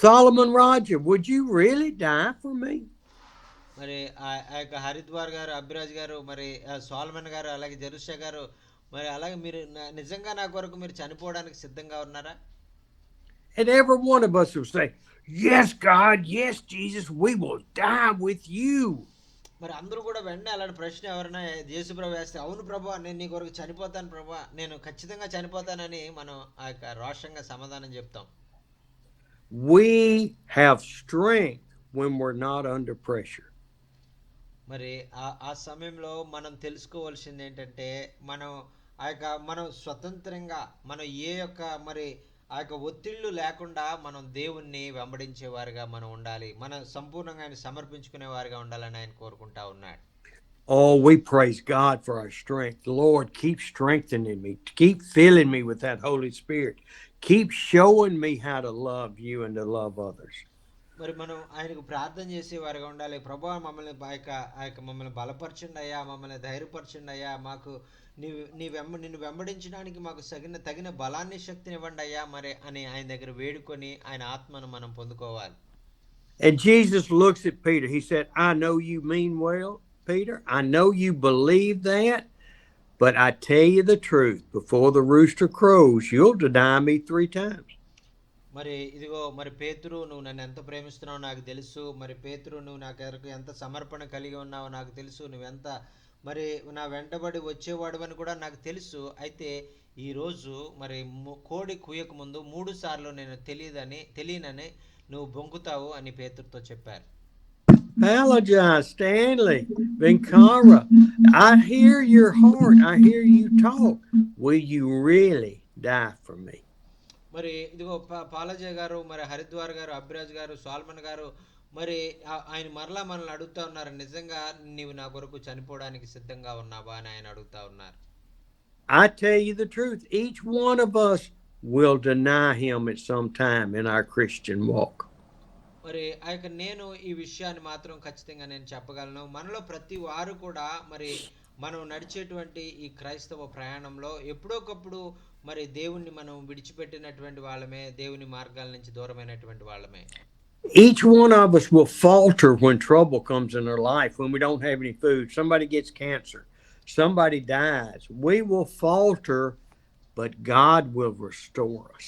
Solomon Roger, would you really die for me? మరి ఆ యొక్క హరిద్వార్ గారు, అభిరాజ్ గారు, మరి సోలమన్ గారు, అలాగే జెరూషా గారు, మరి అలాగే మీరు నిజంగా నా కొరకు మీరు చనిపోవడానికి సిద్ధంగా ఉన్నారా? And every one of us will say, yes, God, yes, Jesus, we will die with you. మరి అందరూ కూడా వెంటనే అలాంటి ప్రశ్న ఎవరైనా యేసు ప్రభు వేస్తే, అవును ప్రభు, నేను నీ కొరకు చనిపోతాను ప్రభు, నేను ఖచ్చితంగా చనిపోతానని మనం ఆ యొక్క రోషంగా సమాధానం చెప్తాం. We have strength when we're not under pressure. మరి ఆ సమయంలో మనం తెలుసుకోవాల్సింది ఏంటంటే, మనం స్వతంత్రంగా మనం ఆ యొక్క ఒత్తిళ్లు లేకుండా మనం దేవుణ్ణి వెంబడించేవారుగా మనం ఉండాలి, మనం సంపూర్ణంగా ఆయన సమర్పించుకునేవారుగా ఉండాలని ఆయన కోరుకుంటా ఉన్నాడు. Oh, we praise God for our strength. Lord, keep strengthening me. Keep filling me with that Holy Spirit. Keep showing me how to love you and to love others. మరి మనం ఆయనకు ప్రార్థన చేసేవారుగా ఉండాలి. ప్రభువా, మమ్మల్ని బలపరచండి అయ్యా, మమ్మల్ని ధైర్యపరచండి అయ్యా, మాకు నిన్ను వెంబడించడానికి మాకు తగిన బలాన్ని, శక్తిని ఇవ్వండి అయ్యా మరి అని ఆయన దగ్గర వేడుకొని ఆయన ఆత్మను మనం పొందుకోవాలి. And Jesus looks at Peter. He said, I know you mean well, Peter. I know you believe that. But I tell you the truth, before the rooster crows, you'll deny me 3 times. మరి ఇదిగో, మరి పేతురు, నువ్వు నన్ను ఎంత ప్రేమిస్తున్నావో నాకు తెలుసు, మరి పేతురు, నువ్వు నా కొరకు ఎంత సమర్పణ కలిగి ఉన్నావో నాకు తెలుసు, నువ్వెంత మరి నా వెంటబడి వచ్చేవాడు అని కూడా నాకు తెలుసు. అయితే ఈరోజు మరి కోడి కూయక ముందు 3 సార్లు నేను తెలియనని నువ్వు బొంకుతావు అని పేతురుతో చెప్పారు. Apologize, Stanley, Vinkara. I hear your heart. I hear you talk. Will you really die for me? మరి ఇదిగో పాలజయ్ గారు, మరి హరిద్వార్ గారు, అభిరాజ్ గారు, సోల్మన్ గారు, మరి ఆయన మరలా మనల్ని అడుగుతా ఉన్నారు, నిజంగా నీవు నా కొరకు చనిపోవడానికి సిద్ధంగా ఉన్నావా అని ఆయన అడుగుతా ఉన్నారు. I tell you the truth, each one of us will deny him at some time in our Christian walk. మరి నేను ఈ విషయాన్ని మాత్రం ఖచ్చితంగా నేను చెప్పగలను, మనలో ప్రతి వారు కూడా మరి మనం నడిచేటువంటి ఈ క్రైస్తవ ప్రయాణంలో ఎప్పుడోకప్పుడు మరి దేవుణ్ణి మనం విడిచిపెట్టినటువంటి వాళ్ళమే, దేవుని మార్గాల నుంచి దూరమైనటువంటి వాళ్ళమే. Each one of us will falter when trouble comes in our life, when we don't have any food, somebody gets cancer, somebody dies. We will falter, but God will restore us.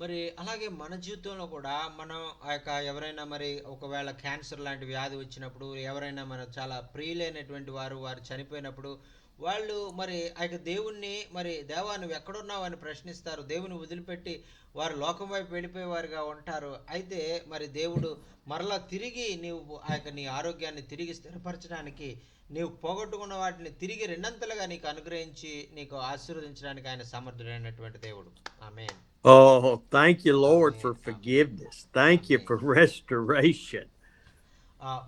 మరి అలాగే మన జీవితంలో కూడా మనం ఆ యొక్క ఎవరైనా మరి ఒకవేళ క్యాన్సర్ లాంటి వ్యాధి వచ్చినప్పుడు, ఎవరైనా మన చాలా ప్రియులైనటువంటి వారు చనిపోయినప్పుడు, వాళ్ళు మరి ఆ యొక్క దేవుణ్ణి మరి దేవా నువ్వు ఎక్కడున్నావు అని ప్రశ్నిస్తారు. దేవుని వదిలిపెట్టి వారు లోకం వైపు వెళ్ళిపోయేవారుగా ఉంటారు. అయితే మరి దేవుడు మరలా తిరిగి నీవు ఆ యొక్క నీ ఆరోగ్యాన్ని తిరిగి స్థిరపరచడానికి, నీవు పోగొట్టుకున్న వాటిని తిరిగి రెండంతలుగా నీకు అనుగ్రహించి నీకు ఆశీర్వదించడానికి ఆయన సమర్థుడైనటువంటి దేవుడు. ఆమేన్. Oh, thank you, Lord, Amen. for Amen. forgiveness. Thank you Amen. for restoration.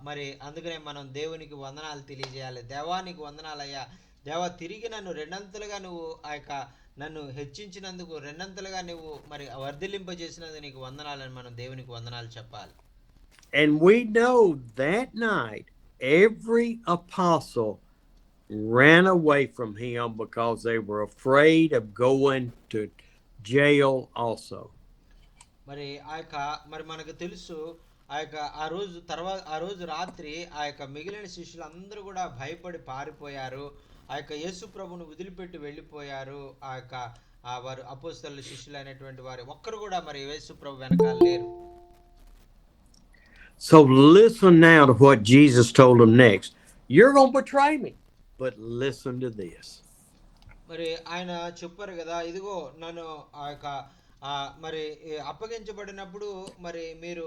మరి అందుకనే మనం దేవునికి వందనాలు తెలియజేయాలి. దేవానికి వందనాలయ్యా, దేవా తిరిగి నన్ను రెండంతలుగా నువ్వు ఆ యొక్క నన్ను హెచ్చించినందుకు, రెండంతలుగా నువ్వు మరి వర్ధిల్లింపజేసినందుకు నీకు వందనాలని మనం దేవునికి వందనాలు చెప్పాలి. And we know that night every apostle ran away from him because they were afraid of going to jail also. మరి ఆ యొక్క మరి మనకు తెలుసు ఆ యొక్క ఆ రోజు రాత్రి ఆ యొక్క మిగిలిన శిష్యులు అందరూ కూడా భయపడి పారిపోయారు. ఆ యొక్క యేసు ప్రభువును వదిలిపెట్టి వెళ్ళిపోయారు. ఆ యొక్క వారు అపోస్తలుల శిష్యులైనటువంటి వారు ఒక్కరు కూడా మరి యేసు ప్రభు వెనకాల లేరు. So listen now to what Jesus told them next. You're going to betray me, but listen to this. మరి ఆయన చెప్పారు కదా, ఇదిగో నన్ను ఆ యొక్క మరి అప్పగించబడినప్పుడు మరి మీరు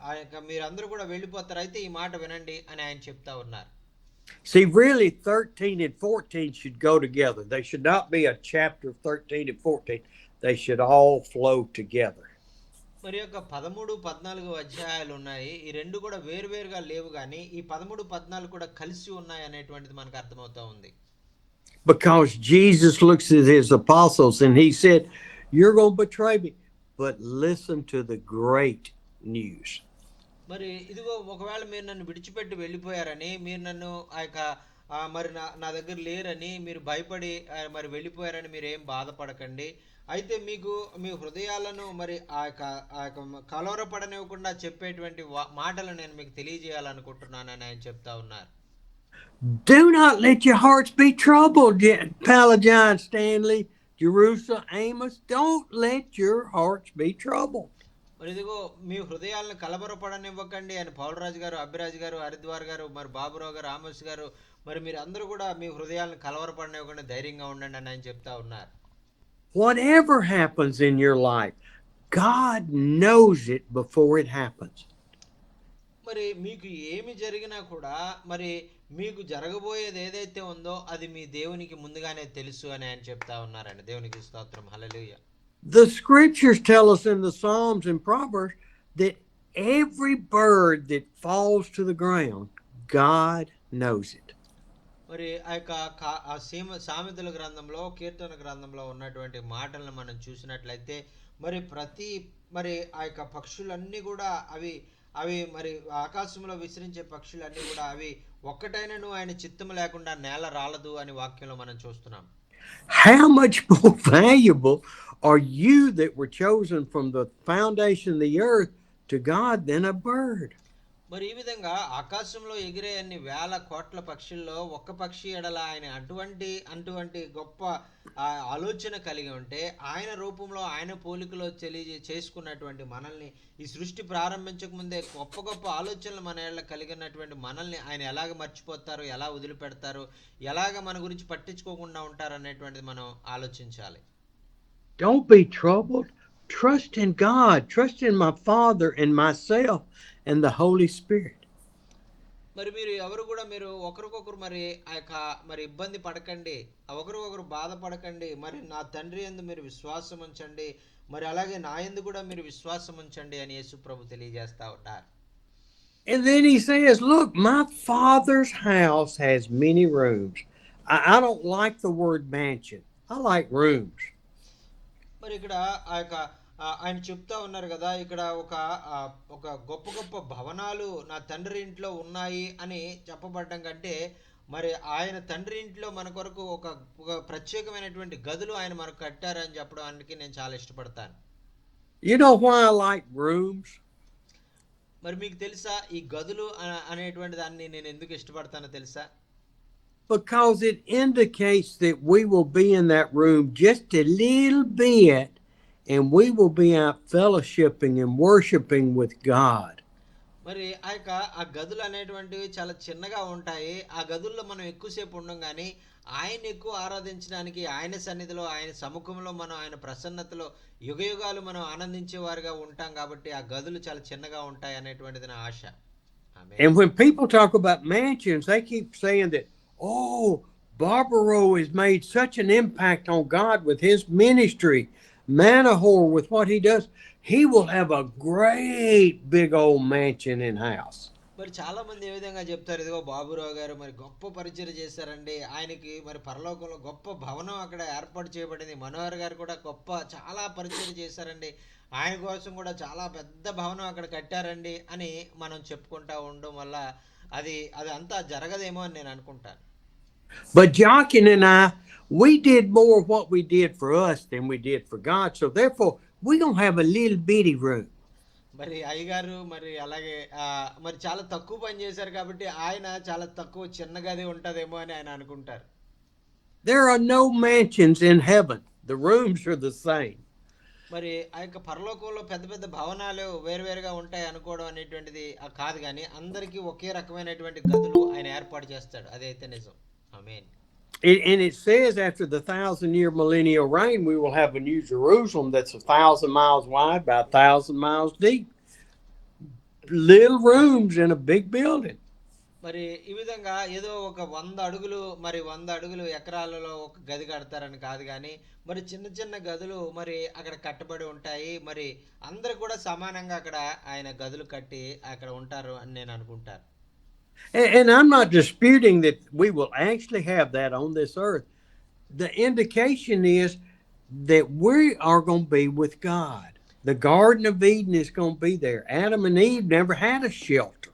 ఆ యొక్క మీరందరూ కూడా వెళ్ళిపోతారు, అయితే ఈ మాట వినండి అని ఆయన చెప్తా ఉన్నారు. See, really 13 and 14 should go together. They should not be a chapter 13 and 14. They should all flow together. మరి యొక్క 13, 14 అధ్యాయాలు ఉన్నాయి. ఈ రెండు కూడా వేరువేరుగా లేవు, కానీ ఈ 13, 14 కూడా కలిసి ఉన్నాయి అనేటువంటిది మనకు అర్థమవుతా ఉంది. Because Jesus looks at his apostles and he said, you're going to betray me, but listen to the great news. మరి ఇదిగో ఒకవేళ మీరు నన్ను విడిచిపెట్టి వెళ్ళిపోయారని, మీరు నన్ను ఆ యొక్క మరి నా దగ్గర లేరని మీరు భయపడి మరి వెళ్ళిపోయారని మీరు ఏం బాధపడకండి. అయితే మీకు మీ హృదయాలను మరి ఆ యొక్క కలవరపడనివ్వకుండా చెప్పేటువంటి మాటలు నేను మీకు తెలియజేయాలనుకుంటున్నానని ఆయన చెప్తా ఉన్నారు. Do not let your hearts be troubled, Pelagian, Stanley, Jerusalem, Amos. Don't let your hearts be troubled. మరి ఇదిగో మీ హృదయాలను కలవరపడనివ్వకండి అని పౌలరాజు గారు, అభిరాజ్ గారు, హరిద్వార్ గారు, మరి బాబురావు గారు, ఆమోస్ గారు, మరి మీరు అందరూ కూడా మీ హృదయాలను కలవరపడనివ్వకుండా ధైర్యంగా ఉండండి అని ఆయన చెప్తా ఉన్నారు. Whatever happens in your life, God knows it before it happens. మరి మీకు ఏమి జరిగినా కూడా మరి మీకు జరగబోయేది ఏదైతే ఉందో అది మీ దేవునికి ముందుగానే తెలుసు అని ఆయన చెప్తా ఉన్నారండి. దేవునికి స్తోత్రం. హల్లెలూయా. The scriptures tell us in the Psalms and Proverbs that every bird that falls to the ground, God knows it. మరి ఆ యొక్క సామెతల గ్రంథంలో, కీర్తన గ్రంథంలో ఉన్నటువంటి మాటలను మనం చూసినట్లయితే మరి ఆ యొక్క పక్షులన్నీ కూడా అవి మరి ఆకాశంలో విసిరించే పక్షులన్నీ కూడా అవి ఒక్కటైనను ఆయన చిత్తము లేకుండా నేల రాలదు అని వాక్యంలో మనం చూస్తున్నాం. How much more valuable are you that were chosen from the foundation of the earth to God than a bird? మరి ఈ విధంగా ఆకాశంలో ఎగిరే అన్ని వేల కోట్ల పక్షుల్లో ఒక్క పక్షి ఎడల ఆయన అటువంటి గొప్ప ఆలోచన కలిగి ఉంటే, ఆయన రూపంలో ఆయన పోలికలో చేసుకున్నటువంటి మనల్ని ఈ సృష్టి ప్రారంభించక ముందే గొప్ప ఆలోచనలు మన ఎడల కలిగినటువంటి మనల్ని ఆయన ఎలాగ మర్చిపోతారు, ఎలా వదిలిపెడతారు, ఎలాగ మన గురించి పట్టించుకోకుండా ఉంటారు అనేటువంటిది మనం ఆలోచించాలి. Don't be troubled. Trust in God. Trust in my Father and myself and the Holy Spirit. మరి మీరు ఎవరు కూడా మీరు ఒకరికొకరు మరి ఆ యొక్క మరి ఇబ్బంది పడకండి, ఒకరికొకరు బాధపడకండి. మరి నా తండ్రి యందు మీరు విశ్వాసం ఉంచండి, మరి అలాగే నా యందు కూడా మీరు విశ్వాసం ఉంచండి అని యేసు ప్రభు తెలియజేస్తా ఉంటారు. And then he says, look, my Father's house has many rooms. I don't like the word mansion. I like rooms. మరి ఇక్కడ ఆ యొక్క ఆయన చెప్తా ఉన్నారు కదా, ఇక్కడ ఒక గొప్ప భవనాలు నా తండ్రి ఇంట్లో ఉన్నాయి అని చెప్పబడ్డం కంటే, మరి ఆయన తండ్రి ఇంట్లో మన కొరకు ఒక ప్రత్యేకమైనటువంటి గదులు ఆయన మనకు కట్టారని చెప్పడానికి నేను చాలా ఇష్టపడతాను. You know why I like rooms? మరి మీకు తెలుసా ఈ గదులు అనేటువంటి దాన్ని నేను ఎందుకు ఇష్టపడతానో తెలుసా? Because it indicates that we will be in that room just a little bit and we will be out fellowshipping and worshiping with God. మరి ఆ గదులు అనేటువంటివి చాలా చిన్నగా ఉంటాయి. ఆ గదుల్లో మనం ఎక్కువసేపు ఉండం కానీ ఆయన ఎక్కువ ఆరాధించడానికి, ఆయన సన్నిధిలో, ఆయన సముఖంలో మనం ఆయన ప్రసన్నతలో యుగయుగాలు మనం ఆనందించేవారుగా ఉంటాం కాబట్టి ఆ గదులు చాలా చిన్నగా ఉంటాయి అనేటువంటిది నా ఆశ. ఆమేన్. And when people talk about mansions, they keep saying that, oh, Barbaro has made such an impact on God with his ministry. Manahor with what he does, he will have a great big old mansion and house. మరి చాలా మంది ఏ విధంగా చెప్తారు, ఇదిగో బాబురావు గారు మరి గొప్ప పరిచయం చేశారండి, ఆయనకి మరి పరలోకంలో గొప్ప భవనం అక్కడ ఏర్పాటు చేయబడింది, మనోహర్ గారు కూడా చాలా పరిచయం చేశారండి, ఆయన కోసం కూడా చాలా పెద్ద భవనం అక్కడ కట్టారండి అని మనం చెప్పుకుంటా ఉండడం వల్ల అది అంతా జరగదేమో అని నేను అనుకుంటాను. But Jochen and I, we did more of what we did for us than we did for God. So therefore, we don't have a little bitty room. మరి అయ్యగారు మరి అలాగే మరి చాలా తక్కువ పని చేశారు కాబట్టి ఆయన చాలా తక్కువ చిన్న గది ఉంటదేమో అని ఆయన అనుకుంటారు. There are no mansions in heaven. The rooms are the same. మరి ఆ యొక్క పరలోకంలో పెద్ద పెద్ద భవనాలు వేరువేరుగా ఉంటాయి అనుకోవడం అనేటువంటిది కాదు, కానీ అందరికీ ఒకే రకమైనటువంటి గదులు ఆయన ఏర్పాటు చేస్తాడు, అదైతే నిజం. ఆమేన్. And it says after the 1,000-year millennial reign, we will have a new Jerusalem that's 1,000 miles wide by 1,000 miles deep. Little rooms in a big building. మరి ఈ విధంగా ఏదో ఒక 100 అడుగులు మరి 100 అడుగులు ఎకరాలలో ఒక గది కడతారని కాదు, కానీ మరి చిన్న చిన్న గదులు మరి అక్కడ కట్టబడి ఉంటాయి. మరి అందరు కూడా సమానంగా అక్కడ ఆయన గదులు కట్టి అక్కడ ఉంటారు అని నేను అనుకుంటాను. And I'm not disputing that we will actually have that on this earth. The indication is that we are going to be with God. The Garden of Eden is going to be there. Adam and Eve never had a shelter.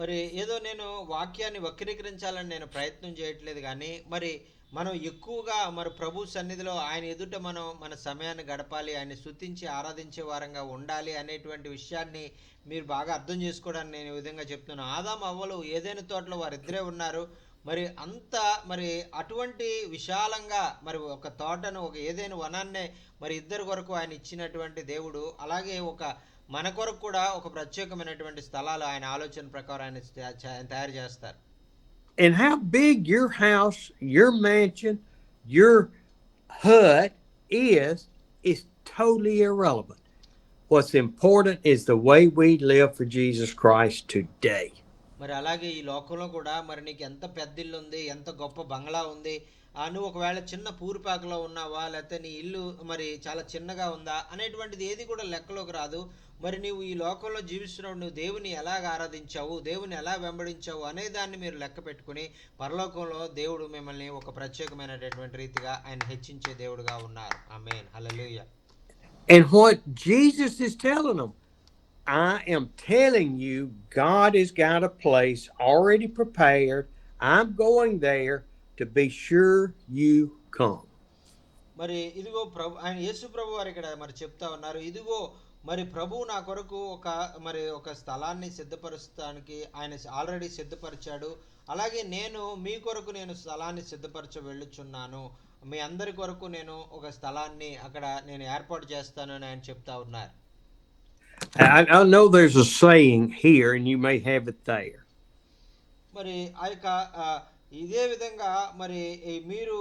మరి ఏదో నేను వాక్యాన్ని వక్రీకరించాలని నేను ప్రయత్నం చేయట్లేదు, కానీ మరి మనం ఎక్కువగా మరి ప్రభు సన్నిధిలో ఆయన ఎదుట మనం మన సమయాన్ని గడపాలి, ఆయన స్తుతించి ఆరాధించే వారంగా ఉండాలి అనేటువంటి విషయాన్ని మీరు బాగా అర్థం చేసుకోవడానికి నేను ఈ విధంగా చెప్తున్నాను. ఆదాము అవ్వలు ఏదైనా తోటలో వారిద్దరే ఉన్నారు. మరి అంత మరి అటువంటి విశాలంగా మరి ఒక తోటను, ఒక ఏదైనా వనాన్నే మరి ఇద్దరు కొరకు ఆయన ఇచ్చినటువంటి దేవుడు, అలాగే మన కొరకు కూడా ఒక ప్రత్యేకమైనటువంటి స్థలాలు ఆయన ఆలోచన ప్రకారం ఆయన తయారు చేస్తారు. And how big your house, your mansion, your hut is totally irrelevant. What's important is the way we live for Jesus Christ today. మరి అలాగే ఈ లోకంలో కూడా మరి నీకు ఎంత పెద్ద ఇల్లు ఉంది, ఎంత గొప్ప బంగ్లా ఉంది, నువ్వు ఒకవేళ చిన్న పూరిపాకలో ఉన్నావా, లేకపోతే నీ ఇల్లు మరి చాలా చిన్నగా ఉందా అనేటువంటిది ఏది కూడా లెక్కలోకి రాదు. మరి నువ్వు ఈ లోకంలో జీవిస్తున్నావు, నువ్వు దేవుని ఎలాగ ఆరాధించావు, దేవుని ఎలా వెంబడించావు అనే దాన్ని మీరు లెక్క పెట్టుకుని పరలోకంలో దేవుడు మిమ్మల్ని ఒక ప్రత్యేకమైనటువంటి రీతిగా ఆయన హెచ్చించే దేవుడుగా ఉన్నారు. ఆమేన్. హల్లెలూయా. And what Jesus is telling them, I am telling you, God has got a place already prepared. I'm going there to be sure you come. మరి ఇదిగో ఆయన యేసు ప్రభు వారు ఇక్కడ మరి చెప్తా ఉన్నారు, ఇదిగో మరి ప్రభువు నా కొరకు ఒక స్థలాన్ని సిద్ధపరుస్తానికి ఆయన ఆల్రెడీ సిద్ధపరిచాడు, అలాగే నేను మీ కొరకు నేను స్థలాన్ని సిద్ధపరచ వెళ్ళుచున్నాను, మీ అందరి కొరకు నేను ఒక స్థలాన్ని అక్కడ నేను ఏర్పాటు చేస్తాను అని ఆయన చెప్తా ఉన్నారు. I know there's a saying here and you may have it there. మరి ఇదే విధంగా మరి మీరు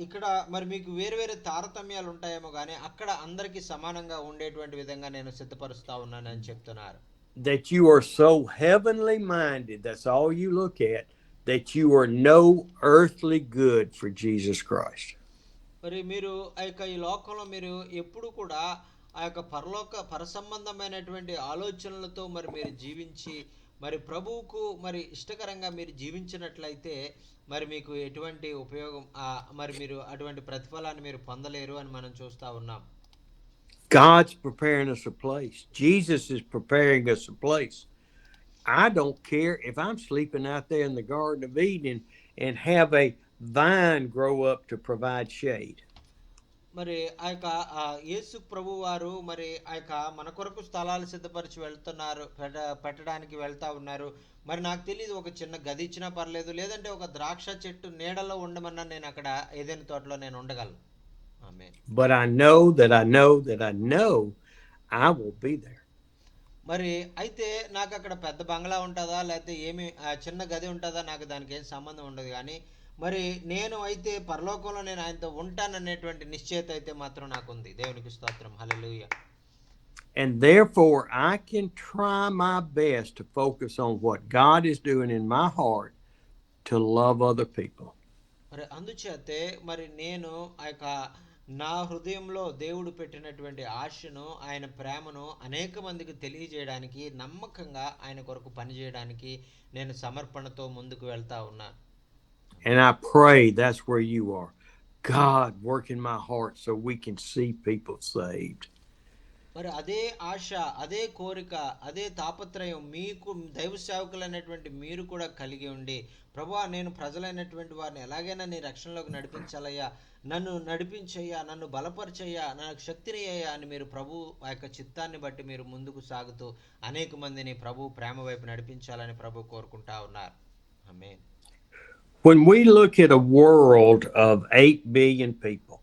ఇక్కడ మరి మీకు వేరు తారతమ్యాలు ఉంటాయేమో, కానీ అక్కడ అందరికీ సమానంగా ఉండేటువంటి విధంగా నేను సిద్ధపరుస్తా ఉన్నాను అని చెప్తున్నారు. That you are so heavenly minded, that's all you look at, that you are no earthly good for Jesus Christ. మరి మీరు ఈ లోకంలో మీరు ఎప్పుడు కూడా పరసంబంధమైనటువంటి ఆలోచనలతో మరి మీరు జీవించి మరి ప్రభువుకు మరి ఇష్టకరంగా మీరు జీవించినట్లయితే మరి మీకు ఎటువంటి ఉపయోగం మరి మీరు అటువంటి ప్రతిఫలాన్ని మీరు పొందలేరు అని మనం చూస్తా ఉన్నాం. God's preparing us a place. Jesus is preparing us a place. I don't care if I'm sleeping out there in the Garden of Eden and have a vine grow up to provide shade. మరి యేసు ప్రభు వారు మరి మన కొరకు స్థలాలు సిద్ధపరిచి వెళ్తున్నారు, పెట్టడానికి వెళ్తా ఉన్నారు. మరి నాకు తెలియదు, ఒక చిన్న గది ఇచ్చినా పర్లేదు, లేదంటే ఒక ద్రాక్ష చెట్టు నీడలో ఉండమన్నా నేను అక్కడ ఏదైనా తోటలో నేను ఉండగలను. ఆమేన్. But I know that I know that I know I will be there. మరి అయితే నాకు అక్కడ పెద్ద బంగ్లా ఉంటుందా లేకపోతే ఏమి చిన్న గది ఉంటుందా నాకు దానికి ఏం సంబంధం ఉండదు కానీ మరి నేను అయితే పరలోకంలో నేను ఆయనతో ఉంటాననేటువంటి నిశ్చయత అయితే మాత్రం నాకు ఉంది. దేవునికి స్తోత్రం. హల్లెలూయా. And therefore, I can try my best to focus on what God is doing in my heart to love other people. మరి అందుచేతే మరి నేను ఆ యొక్క నా హృదయంలో దేవుడు పెట్టినటువంటి ఆశను ఆయన ప్రేమను అనేక మందికి తెలియజేయడానికి నమ్మకంగా ఆయన కొరకు పనిచేయడానికి నేను సమర్పణతో ముందుకు వెళ్తా ఉన్నా. And I pray that's where you are. God, work in my heart so we can see people saved. మరి అదే ఆశ, అదే కోరిక, అదే తాపత్రయం మీకు దైవ సేవకులు అనేటువంటి మీరు కూడా కలిగి ఉండి, ప్రభువా నేను ప్రజలైనటువంటి వారిని ఎలాగైనా నీ రక్షణలోకి నడిపించాలయ్యా, నన్ను నడిపించయ్యా, నన్ను బలపరచయ్యా, నాకు శక్తిని అయ్యా అని మీరు ప్రభు ఆ యొక్క చిత్తాన్ని బట్టి మీరు ముందుకు సాగుతూ అనేక మందిని ప్రభు ప్రేమ వైపు నడిపించాలని ప్రభు కోరుకుంటా ఉన్నారు. ఆమేన్. When we look at a world of 8 billion people,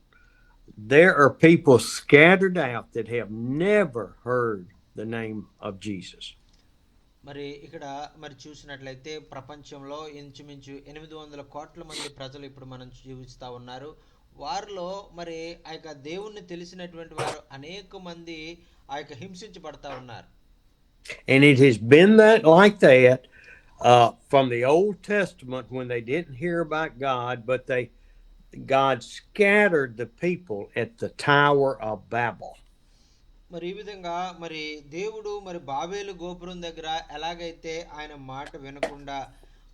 there are people scattered out that have never heard the name of Jesus. మరి ఇక్కడ మరి చూసినట్లయితే ప్రపంచంలో ఇంచుమించు 800 కోట్ల మంది ప్రజలు ఇప్పుడు మనం జీవిస్తూ ఉన్నారు. వారిలో మరి ఆ యొక్క దేవుణ్ణి తెలిసినటువంటి వారు అనేక మంది ఆ యొక్క హింసించబడతా ఉన్నారు. And it has been like that from the Old Testament when they didn't hear about God, but God scattered the people at the Tower of Babel. మరి ఈ విధంగా మరి దేవుడు మరి బాబేలు గోపురం దగ్గర ఎలాగైతే ఆయన మాట వినకుండా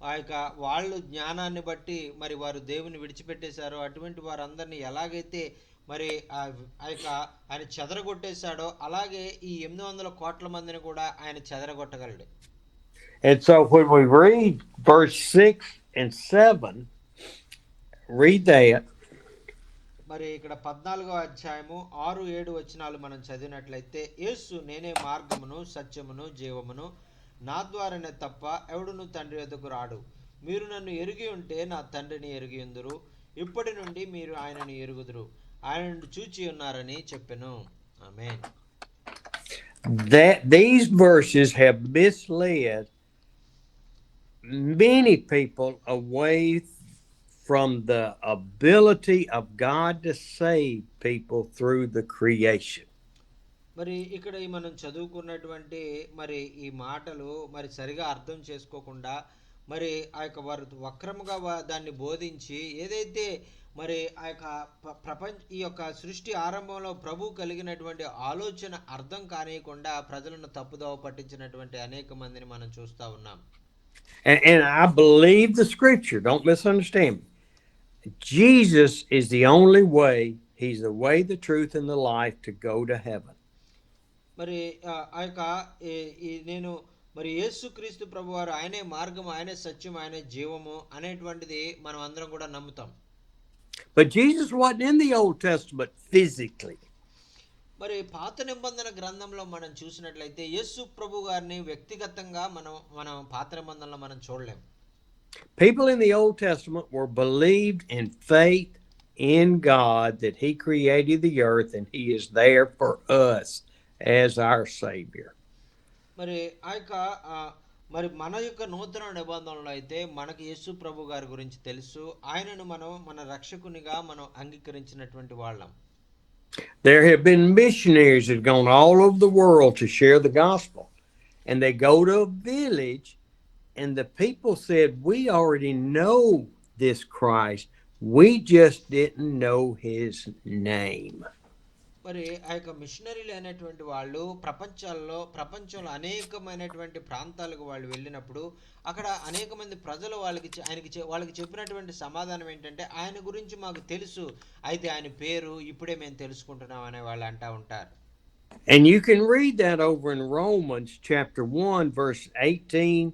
ఆ యొక్క వాళ్ళు జ్ఞానాన్ని బట్టి మరి వారు దేవుని విడిచిపెట్టేశారో అటువంటి వారందరినీ ఎలాగైతే మరి ఆ యొక్క ఆయన చెదరగొట్టేశాడో అలాగే ఈ 800 కోట్ల మందిని కూడా ఆయన చెదరగొట్టగలడు. And so when we read verse 6 and 7, read that. మరి ఇక్కడ 14వ అధ్యాయము 6-7 వచనాలు మనం చదివినట్లయితే, యేసు నేనే మార్గమును సత్యమును జీవమును, నా ద్వారానే తప్ప ఎవడును తండ్రి వద్దకు రాడు. మీరు నన్ను ఎరిగి ఉంటే నా తండ్రిని ఎరిగి ఉందురు, ఇప్పటి నుండి మీరు ఆయనను ఎరుగుదురు, ఆయనను చూచి ఉన్నారని చెప్పెను. ఆమేన్. That these verses have misled many people away from the ability of God to save people through the creation. మరి ఇక్కడ మనం చదువుకున్నటువంటి మరి ఈ మాటలు మరి సరిగా అర్థం చేసుకోకుండా మరి ఆ యొక్క వారు వక్రముగా దాన్ని బోధించి ఏదైతే మరి ఆ యొక్క ఈ యొక్క సృష్టి ఆరంభంలో ప్రభు కలిగినటువంటి ఆలోచన అర్థం కానియకుండా ప్రజలను తప్పుదోవ పట్టించినటువంటి అనేక మందిని మనం చూస్తూ ఉన్నాం. And I believe the scripture, don't misunderstand me. Jesus is the only way. He's the way, the truth, and the life to go to heaven. మరి ఆ యొక్క నేను మరి యేసుక్రీస్తు ప్రభువారు ఆయనే మార్గము, ఆయనే సత్యం, ఆయనే జీవము అనేటువంటిది మనం అందరం కూడా నమ్ముతాం. But Jesus wasn't in the Old Testament physically. మరి పాత నిబంధన గ్రంథంలో మనం చూసినట్లయితే యేసు ప్రభు గారిని వ్యక్తిగతంగా మనం పాత నిబంధనలో మనం చూడలేం. People in the Old Testament were believed in faith in God that He created the earth and He is there for us as our Savior. మరి ఆ యొక్క మరి మన యొక్క నూతన నిబంధనలో అయితే మనకి యేసు ప్రభు గారి గురించి తెలుసు, ఆయనను మనం మన రక్షకునిగా మనం అంగీకరించినటువంటి వాళ్ళం. There have been missionaries that have gone all over the world to share the gospel, and they go to a village and the people said, we already know this Christ, we just didn't know His name. మరి ఆ యొక్క మిషనరీలు అనేటువంటి వాళ్ళు ప్రపంచంలో అనేకమైనటువంటి ప్రాంతాలకు వాళ్ళు వెళ్ళినప్పుడు అక్కడ అనేక మంది ప్రజలు వాళ్ళకి చెప్పినటువంటి సమాధానం ఏంటంటే, ఆయన గురించి మాకు తెలుసు, అయితే ఆయన పేరు ఇప్పుడే మేము తెలుసుకుంటున్నాం అనే వాళ్ళు అంటా ఉంటారు. And you can read that over in Romans chapter 1 verse 18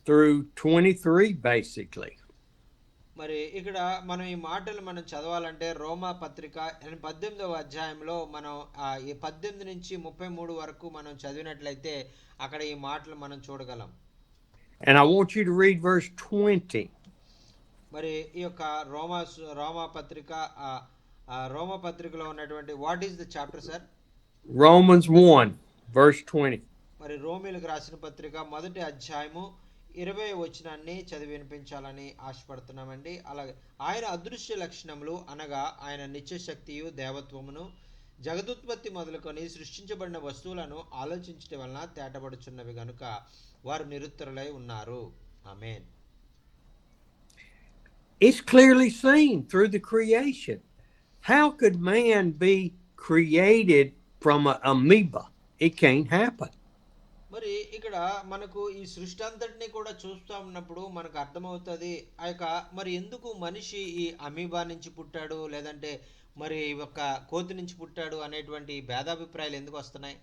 through 23 basically. మరి ఇక్కడ మనం ఈ మాటలు మనం చదవాలంటే రోమా పత్రిక 18వ అధ్యాయంలో మనం 18 నుంచి 33 వరకు మనం చదివినట్లయితే అక్కడ ఈ మాటలు మనం చూడగలం. And I want you to read verse 20. మరి ఈ యొక్క రోమా పత్రిక రోమ పత్రికలో ఉన్నటువంటి what is the chapter sir? Romans 1, verse 20. మరి రోమిలకు రాసిన పత్రిక 1వ అధ్యాయము 20వ వచనాన్ని చదివి వినిపించాలని ఆశపడుతున్నామండి. అలాగే ఆయన అదృశ్య లక్షణములు అనగా ఆయన నిత్యశక్తియు దేవత్వమును జగదుత్పత్తి మొదలుకొని సృష్టించబడిన వస్తువులను ఆలోచించడం వలన తేటపడుచున్నవి గనుక వారు నిరుత్తరులై ఉన్నారు. ఆమేన్. It's clearly seen through the creation. How could man be created from an amoeba? It can't happen. మరి ఇక్కడ మనకు ఈ సృష్టి అంతటినీ కూడా చూస్తూ ఉన్నప్పుడు మనకు అర్థమవుతుంది ఆ యొక్క మరి ఎందుకు మనిషి ఈ అమీబా నుంచి పుట్టాడు లేదంటే మరి ఒక కోతి నుంచి పుట్టాడు అనేటువంటి భేదాభిప్రాయాలు ఎందుకు వస్తున్నాయి?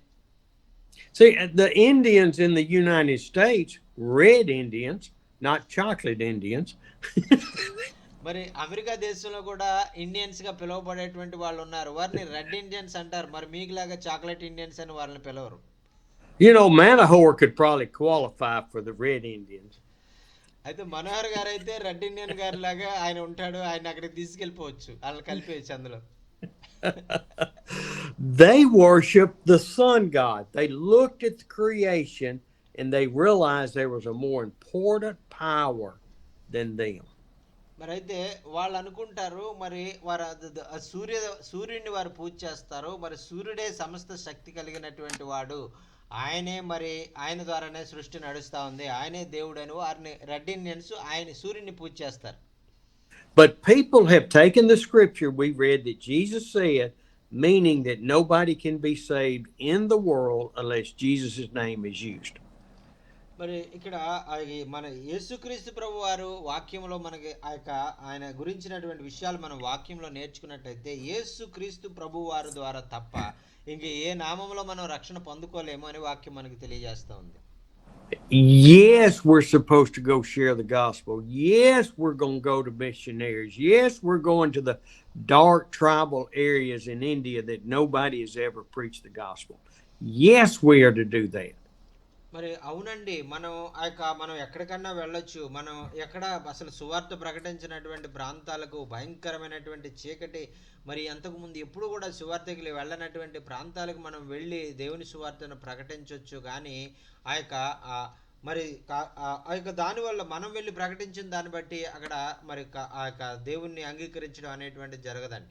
See, the Indians in the United States, red Indians, not chocolate Indians, మరి అమెరికా దేశంలో కూడా ఇండియన్స్ గా పిలువబడేటువంటి వాళ్ళు ఉన్నారు. వారిని రెడ్ ఇండియన్స్ అంటారు. మరి మీకులాగా చాక్లెట్ ఇండియన్స్ అని వాళ్ళని పిలవరు. you know, Manahor could probably qualify for the red Indians. అయితే మనోహర్ గారు అయితే రెడ్ ఇండియన్ గారి లాగా ఆయన ఉంటాడు. ఆయన అక్కడికి తీసుకెళ్ళిపోవచ్చు, వాళ్ళని కలిపేయచ్చు అందులో. They worshiped the sun god. They looked at the creation and they realized there was a more important power than them. మరి అయితే వాళ్ళు అనుకుంటారు మరి వారు సూర్యుడిని వారు పూజ చేస్తారు. మరి సూర్యుడే సమస్త శక్తి కలిగినటువంటి వాడు, ఆయనే మరి ఆయన ద్వారానే సృష్టి నడుస్తూ ఉంది, ఆయనే దేవుడని వారిని రెడ్ ఇండియన్స్ ఆయన సూర్యుని పూజ చేస్తారు. But people have taken the scripture we read that Jesus said, meaning that nobody can be saved in the world unless Jesus' name is used. మరి ఇక్కడ మన యేసుక్రీస్తు ప్రభు వారు వాక్యంలో మనకి ఆయన గురించినటువంటి విషయాలు మనం వాక్యంలో నేర్చుకున్నట్టయితే యేసుక్రీస్తు ప్రభు వారి ద్వారా తప్ప ఇంక ఏ నామంలో మనం రక్షణ పొందుకోలేము అని వాక్యం మనకి తెలియజేస్తూ ఉంది. Yes, we're supposed to go share the gospel. Yes, we're going to go to missionaries. Yes, we're going to the dark tribal areas in India that nobody has ever preached the gospel. Yes, we are to do that. మరి అవునండి, మనం ఎక్కడికన్నా వెళ్ళొచ్చు. మనం ఎక్కడ అసలు సువార్త ప్రకటించినటువంటి ప్రాంతాలకు, భయంకరమైనటువంటి చీకటి మరి అంతకుముందు ఎప్పుడు కూడా సువార్తకి వెళ్ళనటువంటి ప్రాంతాలకు మనం వెళ్ళి దేవుని సువార్తను ప్రకటించవచ్చు. కానీ దానివల్ల మనం వెళ్ళి ప్రకటించిన దాన్ని బట్టి అక్కడ మరి దేవుణ్ణి అంగీకరించడం అనేటువంటి జరగదండి.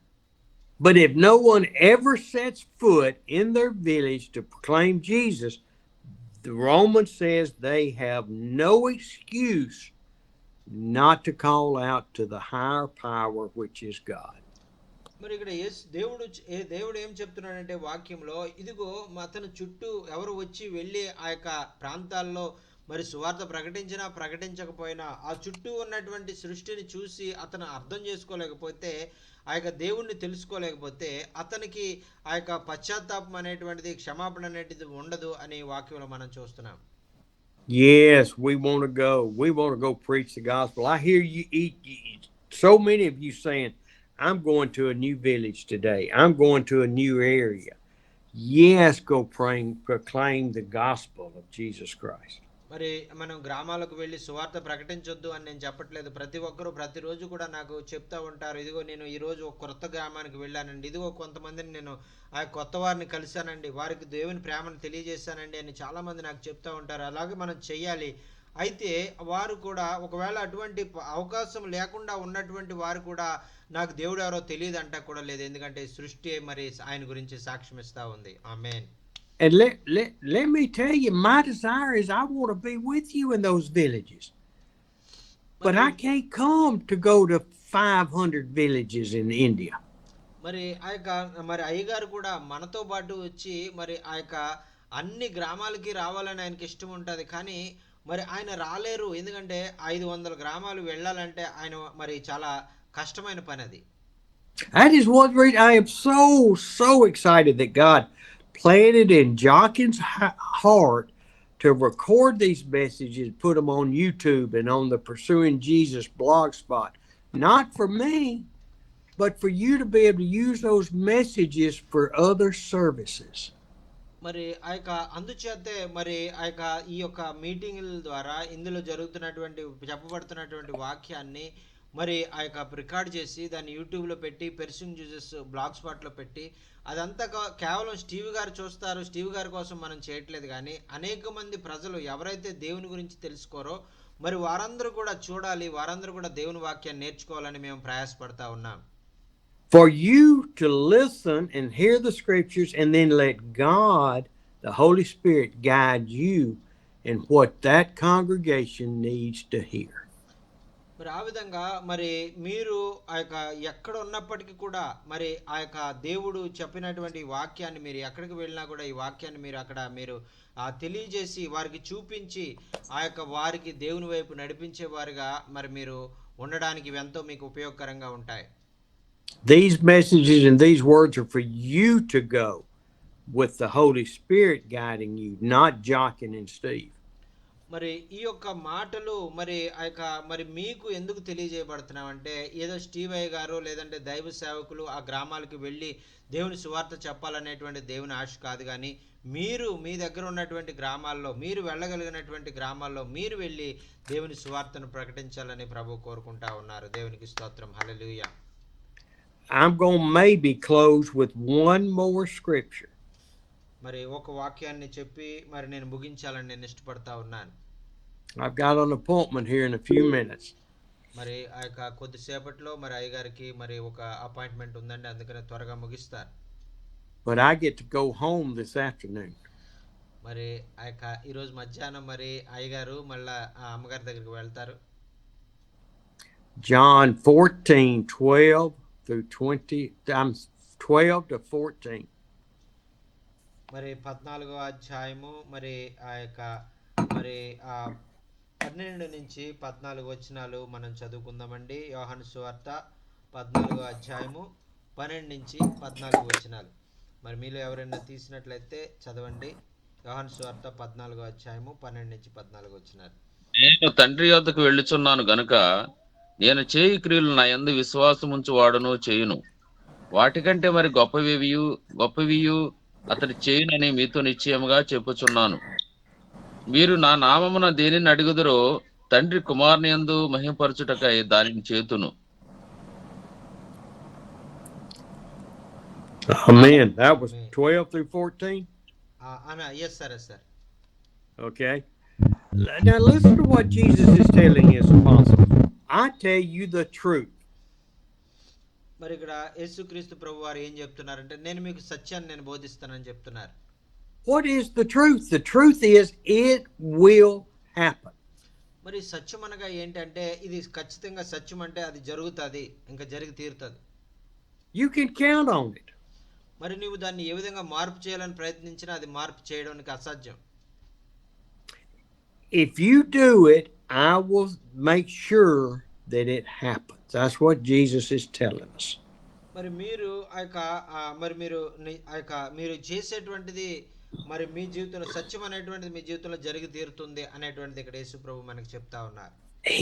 But if no one ever sets foot in their village to proclaim Jesus, the Romans says they have no excuse not to call out to the higher power, which is God. మరి ఇక్కడ దేవుడు ఏం చెప్తున్నాడంటే వాక్యంలో, ఇదిగో అతను చుట్టూ ఎవరు వచ్చి వెళ్ళి ఆ యొక్క ప్రాంతాల్లో మరి సువార్త ప్రకటించినా ప్రకటించకపోయినా ఆ చుట్టూ ఉన్నటువంటి సృష్టిని చూసి అతను అర్థం చేసుకోలేకపోతే, ఆ యొక్క దేవుణ్ణి తెలుసుకోలేకపోతే అతనికి ఆ యొక్క పశ్చాత్తాపం అనేటువంటిది, క్షమాపణ అనేటిది ఉండదు అని వాక్యంలో మనం చూస్తున్నాం. Yes, we want to go. We want to go preach the gospel. I hear you so many of you saying, I'm going to a new village today. I'm going to a new area. Yes, go proclaim the gospel of Jesus Christ. మరి మనం గ్రామాలకు వెళ్ళి సువార్త ప్రకటించొద్దు అని నేను చెప్పట్లేదు. ప్రతి ఒక్కరూ ప్రతిరోజు కూడా నాకు చెప్తా ఉంటారు, ఇదిగో నేను ఈరోజు ఒక కొత్త గ్రామానికి వెళ్ళానండి, ఇదిగో కొంతమందిని నేను ఆ కొత్త వారిని కలిశానండి, వారికి దేవుని ప్రేమను తెలియజేశానండి అని చాలా మంది నాకు చెప్తా ఉంటారు. అలాగే మనం చెయ్యాలి. అయితే వారు కూడా ఒకవేళ అటువంటి అవకాశం లేకుండా ఉన్నటువంటి వారు కూడా నాకు దేవుడు ఎవరో తెలియదు అంటా కూడా లేదు. ఎందుకంటే సృష్టి మరి ఆయన గురించి సాక్ష్యం ఇస్తా ఉంది. ఆమేన్. And let me tell you, my desire is I want to be with you in those villages. But I can't come to go to 500 villages in India. మరి అయ్యగారు కూడా మనతో పాటు వచ్చి మరి ఆ యొక్క అన్ని గ్రామాలకి రావాలని ఆయనకి ఇష్టం ఉంటుంది. కానీ మరి ఆయన రాలేరు. ఎందుకంటే 500 గ్రామాలు వెళ్ళాలంటే ఆయన మరి చాలా కష్టమైన పని అది. That is what I am so excited that God planted in Jockin's heart to record these messages, put them on YouTube and on the Pursuing Jesus blog spot. Not for me, but for you to be able to use those messages for other services. మరి ఆ యొక్క అందుచేతే మరి ఆ యొక్క ఈ యొక్క మీటింగుల ద్వారా ఇందులో జరుగుతున్నటువంటి చెప్పబడుతున్నటువంటి వాక్యాన్ని మరి ఆ యొక్క రికార్డ్ చేసి దాన్ని యూట్యూబ్లో పెట్టి పెర్సింగ్ జ్యూసెస్ బ్లాగ్ స్పాట్లో పెట్టి అదంతా కేవలం స్టీవ్ గారు చూస్తారు, స్టీవ్ గారి కోసం మనం చేయట్లేదు. కానీ అనేక మంది ప్రజలు ఎవరైతే దేవుని గురించి తెలుసుకోరో మరి వారందరూ కూడా చూడాలి, వారందరూ కూడా దేవుని వాక్యాన్ని నేర్చుకోవాలని మేము ప్రయాసపడతా ఉన్నాం. For you to listen and hear the scriptures and then let God, the Holy Spirit, guide you in what that congregation needs to hear. మరి ఆ విధంగా మరి మీరు ఆ యొక్క ఎక్కడ ఉన్నప్పటికీ కూడా మరి ఆ యొక్క దేవుడు చెప్పినటువంటి వాక్యాన్ని మీరు ఎక్కడికి వెళ్ళినా కూడా ఈ వాక్యాన్ని మీరు అక్కడ మీరు తెలియజేసి వారికి చూపించి ఆ యొక్క వారికి దేవుని వైపు నడిపించే వారిగా మరి మీరు ఉండడానికి ఇవి ఎంతో మీకు ఉపయోగకరంగా ఉంటాయి. These messages and these words are for you to go with the Holy Spirit guiding you, not Jochen and Steve. మరి ఈ యొక్క మాటలు మరి ఆ యొక్క మరి మీకు ఎందుకు తెలియజేయబడుతున్నామంటే ఏదో స్టీవ్ అయ్య గారు లేదంటే దైవ సేవకులు ఆ గ్రామాలకు వెళ్ళి దేవుని సువార్త చెప్పాలనేటువంటి దేవుని ఆశ కాదు. కానీ మీరు మీ దగ్గర ఉన్నటువంటి గ్రామాల్లో మీరు వెళ్ళగలిగినటువంటి గ్రామాల్లో మీరు వెళ్ళి దేవుని సువార్తను ప్రకటించాలని ప్రభు కోరుకుంటా ఉన్నారు. దేవునికి స్తోత్రం. హల్లెలూయా. I'm going to maybe close with one more scripture. మరి ఒక వాక్యాన్ని చెప్పి మరి నేను ముగించాలని నేను ఇష్టపడతా ఉన్నాను. I've got an appointment here in a few minutes. మరి ఆ యొక్క కొద్దిసేపట్లో మరి అయ్యగారికి మరి ఒక అపాయింట్మెంట్ ఉందండి, అందుకనే త్వరగా ముగిస్తారు. But I get to go home this afternoon. మరి ఆ యొక్క ఈరోజు మధ్యాహ్నం మరి అయ్యగారు మళ్ళా ఆ అమ్మగారి దగ్గరికి వెళ్తారు. John 14:12 through 20, 12 to 14. మరి 14వ అధ్యాయము మరి ఆ యొక్క మరి 12 నుంచి 14 వచనాలు మనం చదువుకుందామండి. యోహాను సువార్త 14వ అధ్యాయము 12 నుంచి 14 వచనాలు. మరి మీలో ఎవరైనా తీసినట్లయితే చదవండి. యోహాను సువార్త 14వ అధ్యాయము 12 నుంచి 14 వచనాలు. నేను తండ్రి యొద్దకు వెళ్ళుచున్నాను గనుక నేను చేయి క్రియలు నా యందు విశ్వాసముంచు వాడును చేయును. వాటికంటే మరి గొప్పవియు అతడు చేయునని మీతో నిశ్చయముగా చెప్పుచున్నాను. మీరు నా నామమున దేనిని అడుగుదురో తండ్రి కుమారుని యందు మహిమపరచుటకై దానిని చేతును. Amen. That was 12 through 14. Yes sir. Okay. Now listen to what Jesus is telling his apostles. I tell you the truth. మరి ఇక్కడ యేసుక్రీస్తు ప్రభు వారు ఏం చెప్తున్నారంటే నేను మీకు సత్యాన్ని నేను బోధిస్తానని చెప్తున్నారు. What is the truth? The truth is it will happen. మరి సత్యం అనగా ఏంటంటే ఇది ఖచ్చితంగా సత్యం అంటే అది జరుగుతుంది, ఇంకా జరిగి తీరుతుంది. You can count on it. మరి నువ్వు దాన్ని ఏ విధంగా మార్పు చేయాలని ప్రయత్నించినా అది మార్పు చేయడానికి అసాధ్యం. If you do it, I will make sure that it happens. That's what Jesus is telling us. మరి మీరు మీరు చేసేటువంటిది మరి మీ జీవితంలో సత్యం అనేటువంటిది మీ జీవితంలో జరిగి తీరుతుంది అనేటువంటిది ఇక్కడ యేసు ప్రభు మనకు చెప్తా ఉన్నారు.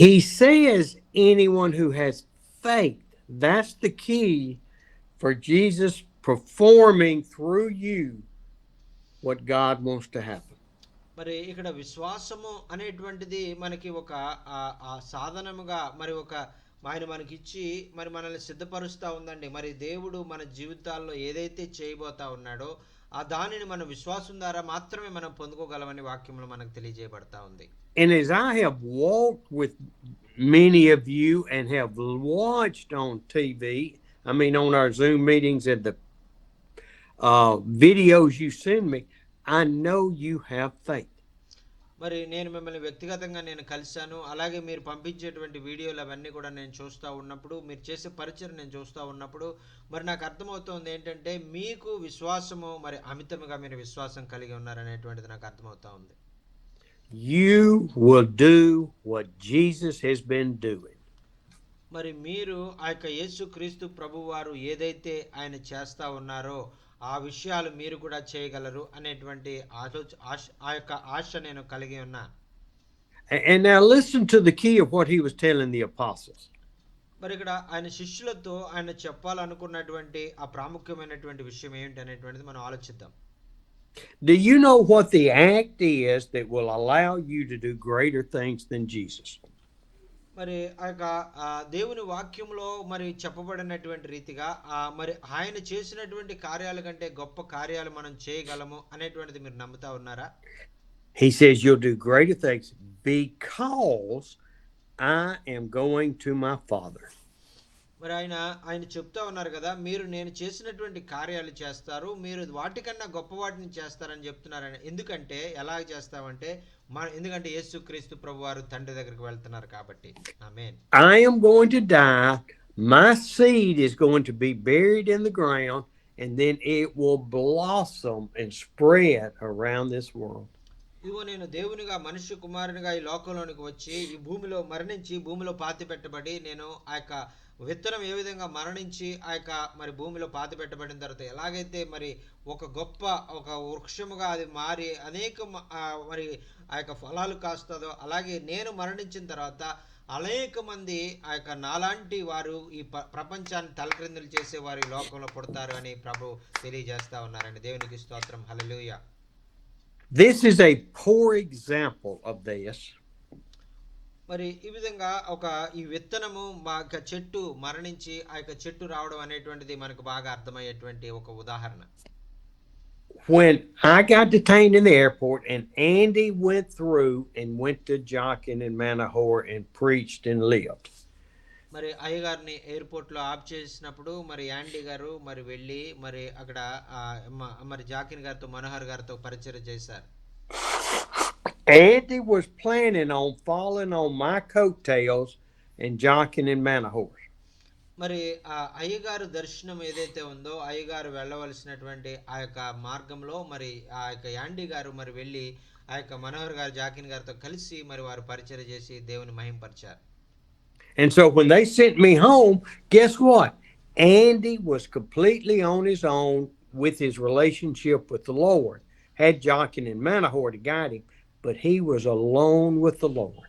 He says anyone who has faith, that's the key for Jesus performing through you what God wants to happen. మరి ఇక్కడ విశ్వాసము అనేటువంటిది మనకి ఒక సాధనముగా మరి ఒక ఆయన మనకి ఇచ్చి మరి మనల్ని సిద్ధపరుస్తూ ఉందండి. మరి దేవుడు మన జీవితాల్లో ఏదైతే చేయబోతా ఉన్నాడో ఆ దానిని మన విశ్వాసం ద్వారా మాత్రమే మనం పొందుకోగలమని వాక్యంలో మనకు తెలియజేయబడతా ఉంది. And as I have walked with many of you and have watched on TV, on our Zoom meetings and the videos you send me, I know you have faith. మరి నేను మిమ్మల్ని వ్యక్తిగతంగా నేను కలిశాను, అలాగే మీరు పంపించేటువంటి వీడియోలు అవన్నీ కూడా నేను చూస్తూ ఉన్నప్పుడు, మీరు చేసే పరిచయం నేను చూస్తూ ఉన్నప్పుడు మరి నాకు అర్థమవుతుంది ఏంటంటే మీకు విశ్వాసము మరి అమితముగా మీరు విశ్వాసం కలిగి ఉన్నారనేటువంటిది నాకు అర్థమవుతా ఉంది. You will do what Jesus has been doing. మరి మీరు ఆ యొక్క యేసుక్రీస్తు ప్రభువారు ఏదైతే ఆయన చేస్తా ఉన్నారో ఆ విషయాలు మీరు కూడా చేయగలరు అనేటువంటి ఆ యొక్క ఆశ నేను కలిగి ఉన్నా. And now listen to the key of what he was telling the apostles. మరి ఇక్కడ ఆయన శిష్యులతో ఆయన చెప్పాలనుకున్నటువంటి ఆ ప్రాముఖ్యమైనటువంటి విషయం ఏంటి అనేటువంటిది మనం ఆలోచిద్దాం. Do you know what the act is that will allow you to do greater things than Jesus? మరి ఆ యొక్క దేవుని వాక్యంలో మరి చెప్పబడినటువంటి రీతిగా మరి ఆయన చేసినటువంటి కార్యాల కంటే గొప్ప కార్యాలు మనం చేయగలము అనేటువంటిది మీరు నమ్ముతా ఉన్నారా? He says, you'll do greater things because I am going to my Father. మరి ఆయన చెప్తా ఉన్నారు కదా, మీరు నేను చేసినటువంటి కార్యాలు చేస్తారు, మీరు వాటికన్నా గొప్ప వాటిని చేస్తారని చెప్తున్నారని. ఎందుకంటే ఎలా చేస్తామంటే ఎందుకంటే యేసుక్రీస్తు ప్రభువారు తండ్రి దగ్గరికి వెళ్తున్నారు కాబట్టి. ఆమేన్. I am going to die, my seed is going to be buried in the ground, and then it will blossom and spread around this world. ఇదిగో నేను దేవునిగా మనుష్య కుమారునిగా ఈ లోకంలోనికి వచ్చి ఈ భూమిలో మరణించి భూమిలో పాతి పెట్టబడి, నేను ఆ యొక్క విత్తనం ఏ విధంగా మరణించి ఆ యొక్క మరి భూమిలో పాతి పెట్టబడిన తర్వాత ఎలాగైతే మరి ఒక గొప్ప ఒక వృక్షముగా అది మారి అనేక మరి ఆ యొక్క ఫలాలు కాస్తుందో, అలాగే నేను మరణించిన తర్వాత అనేక మంది ఆ యొక్క నాలాంటి వారు ఈ ప్రపంచాన్ని తలక్రిందులు చేసే వారు ఈ లోకంలో పుడతారు అని ప్రభు తెలియజేస్తా ఉన్నారండి. దేవునికి స్తోత్రం. హల్లెలూయా. This is a poor example of this. మరి ఈ విధంగా ఈ విత్తనము చెట్టు మరణించి ఆ యొక్క చెట్టు రావడం అనేటువంటిది మనకు బాగా అర్థమయ్యేటువంటి ఒక ఉదాహరణ. When I got detained in the airport and Andy went through and went to Jockin and Manahor and preached and lived. మరి అయ్యగారిని ఎయిర్పోర్ట్ లో ఆఫ్ చేసినప్పుడు మరి యాండీ గారు మరి వెళ్ళి మరి అక్కడ మరి జాకిన్ గారితో మనోహర్ గారితో పరిచయం చేశారు. Andy was planning on falling on my coattails and Jockin and Manahor. మరి అయ్యగారు దర్శనం ఏదైతే ఉందో, అయ్యగారు వెళ్ళవలసినటువంటి ఆ యొక్క మార్గంలో మరి ఆ యొక్క యాండీ గారు మరి వెళ్ళి ఆ యొక్క మనోహర్ గారు జాకిన్ గారితో కలిసి మరి వారు పరిచయం చేసి దేవుని మహింపరిచారు. And so when they sent me home, guess what? Andy was completely on his own with his relationship with the Lord. Had Jockin and Manahor to guide him, but he was alone with the Lord.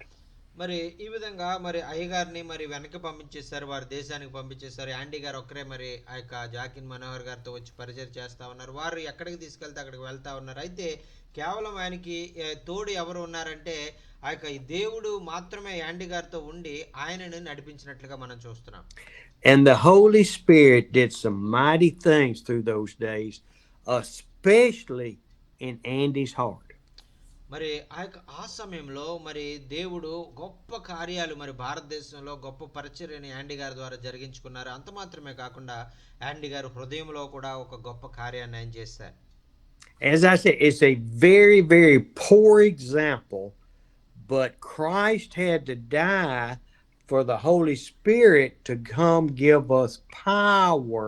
మరి ఈ విధంగా మరి అయ్యగారిని మరి వెనక్కి పంపించేశారు, వారి దేశానికి పంపించేశారు. యాండీ గారు ఒక్కరే మరి ఆ యొక్క జాకిన్ మనోహర్ గారితో వచ్చి పరిచయం చేస్తా ఉన్నారు. వారు ఎక్కడికి తీసుకెళ్తే అక్కడికి వెళ్తా ఉన్నారు. అయితే కేవలం ఆయనకి తోడు ఎవరు ఉన్నారంటే ఆ యొక్క దేవుడు మాత్రమే యాండీ గారితో ఉండి ఆయనను నడిపించినట్లుగా మనం చూస్తున్నాం. And the Holy Spirit did some mighty things through those days, especially in Andy's heart. మరి ఆ సమయంలో మరి దేవుడు గొప్ప కార్యాలు మరి భారతదేశంలో గొప్ప పరిచర్యని యాండీ గారి ద్వారా జరిగించుకున్నారు. అంత మాత్రమే కాకుండా యాండీ గారు హృదయంలో కూడా ఒక గొప్ప కార్యాన్ని ఆయన చేశారు. As I said, it's a very, very poor example, but Christ had to die for the Holy Spirit to come give us power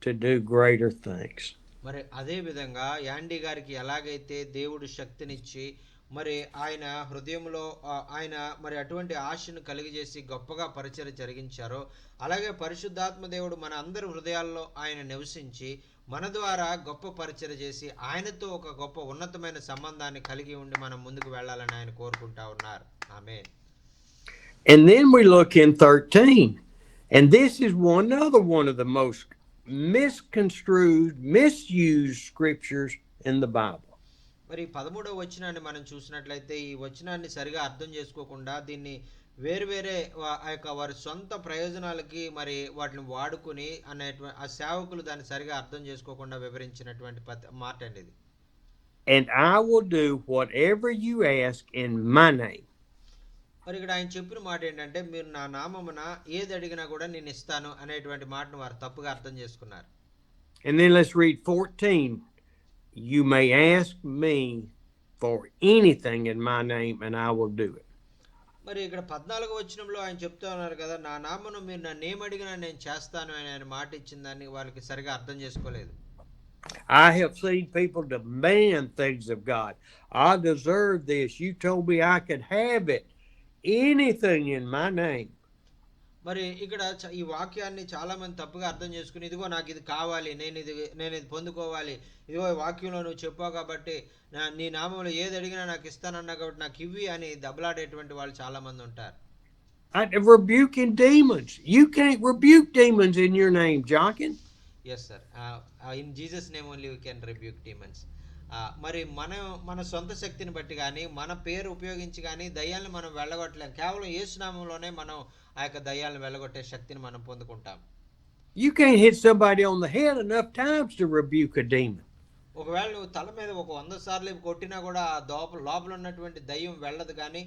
to do greater things. మరి అదే విధంగా యాండీ గారికి ఎలాగైతే దేవుడు శక్తినిచ్చి మరి ఆయన హృదయంలో ఆయన మరి అటువంటి ఆశను కలిగజేసి గొప్పగా పరిచర్య జరిగించారో, అలాగే పరిశుద్ధాత్మ దేవుడు మన అందరి హృదయాల్లో ఆయన నివసించి మన ద్వారా గొప్ప పరిచర్య చేసి ఆయనతో ఒక గొప్ప ఉన్నతమైన సంబంధాన్ని కలిగి ఉండి మనం ముందుకు వెళ్ళాలని ఆయన కోరుకుంటా ఉన్నారు. ఆమేన్. And then we look in 13, and this is another one of the most misconstrued, misused scriptures in the Bible. మరి 13వ వచనాన్ని మనం చూసినట్లయితే ఈ వచనాన్ని సరిగా అర్థం చేసుకోకుండా దీన్ని వేరే ఆ యొక్క వారి సొంత ప్రయోజనాలకి మరి వాటిని వాడుకుని అనేటువంటి ఆ సేవకులు దాన్ని సరిగా అర్థం చేసుకోకుండా వివరించినటువంటి మాట అండి ఇది. And I will do whatever you ask in my name. మరి ఇక్కడ ఆయన చెప్పిన మాట ఏంటంటే, మీరు నా నామమున ఏది అడిగినా కూడా నేను ఇస్తాను అనేటువంటి మాటను వారు తప్పుగా అర్థం చేసుకున్నారు. And then let's read 14. You may ask me for anything in my name and I will do it. మరి ఇక్కడ 14వ వచనంలో ఆయన చెప్తా ఉన్నారు కదా, నా నామమున మీరు నన్ను ఏమడిగినా నేను చేస్తాను అని ఆయన మాట ఇచ్చిన దాన్ని వాళ్ళకి సరిగా అర్థం చేసుకోలేదు. I have seen people demand things of God. I deserve this. You told me I could have it. Anything in my name. మరి ఇక్కడ ఈ వాక్యాన్ని చాలా మంది తప్పుగా అర్థం చేసుకుని, ఇదిగో నాకు ఇది కావాలి, నేను ఇది పొందుకోవాలి, ఇదిగో వాక్యంలో నువ్వు చెప్పావు కాబట్టి నీ నామంలో ఏది అడిగినా నాకు ఇస్తానన్నా కాబట్టి నాకు ఇవ్వి అని దెబ్బలాడేటువంటి వాళ్ళు చాలా మంది ఉంటారు. Rebuking demons. You can't rebuke demons in your name, Jockin. Yes, sir. In Jesus' name only we can rebuke demons. మరి మన సొంత శక్తిని బట్టి కానీ మన పేరు ఉపయోగించి కానీ దయ్యాలను మనం వెళ్ళగొట్టలేం. కేవలం యేసునామంలోనే మనం ఆ యొక్క దయ్యాలను వెళ్ళగొట్టే శక్తిని మనం పొందుకుంటాం. You can't hit somebody on the head enough times to rebuke a demon. ఒకవేళ నువ్వు తల మీద 100 సార్లు కొట్టినా కూడా ఆ లోపల ఉన్నటువంటి దయ్యం వెళ్ళదు. కానీ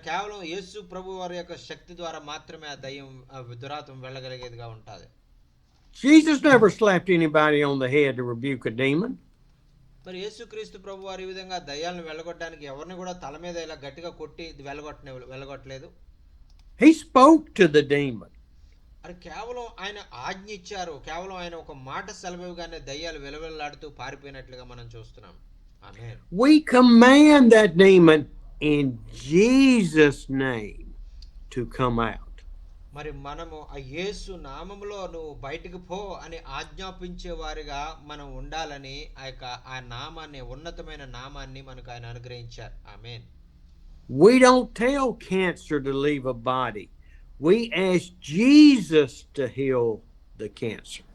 కేవలం యేసు ప్రభు వారి యొక్క శక్తి ద్వారా మాత్రమే ఆ దయ్యం దురాత్మ వెళ్ళగలిగేదిగా ఉంటుంది. Jesus never slapped anybody on the head to rebuke a demon. మరి యేసుక్రీస్తు ప్రభు వారి విధంగా దయ్యాలను వెళ్ళగొట్టడానికి ఎవరిని కూడా తల మీద ఇలా గట్టిగా కొట్టి వెళ్ళగొట్టలేదు. He spoke to the demon. అది కేవలం ఆయన ఆజ్ఞ ఇచ్చారు. కేవలం ఆయన ఒక మాట సెలవుగానే దయ్యాలు వెలవెల్లాడుతూ పారిపోయినట్లుగా మనం చూస్తున్నాం. ఆమేన్. We command that demon in Jesus' name to come out. మరి మనము ఆ యేసు నామములో నువ్వు బయటికి పో అని ఆజ్ఞాపించే వారిగా మనం ఉండాలని ఆ నామాన్ని, ఉన్నతమైన నామాన్ని మనకు ఆయన అనుగ్రహించారు. ఆమేన్. We don't tell cancer to leave a body. We ask Jesus to heal the cancer.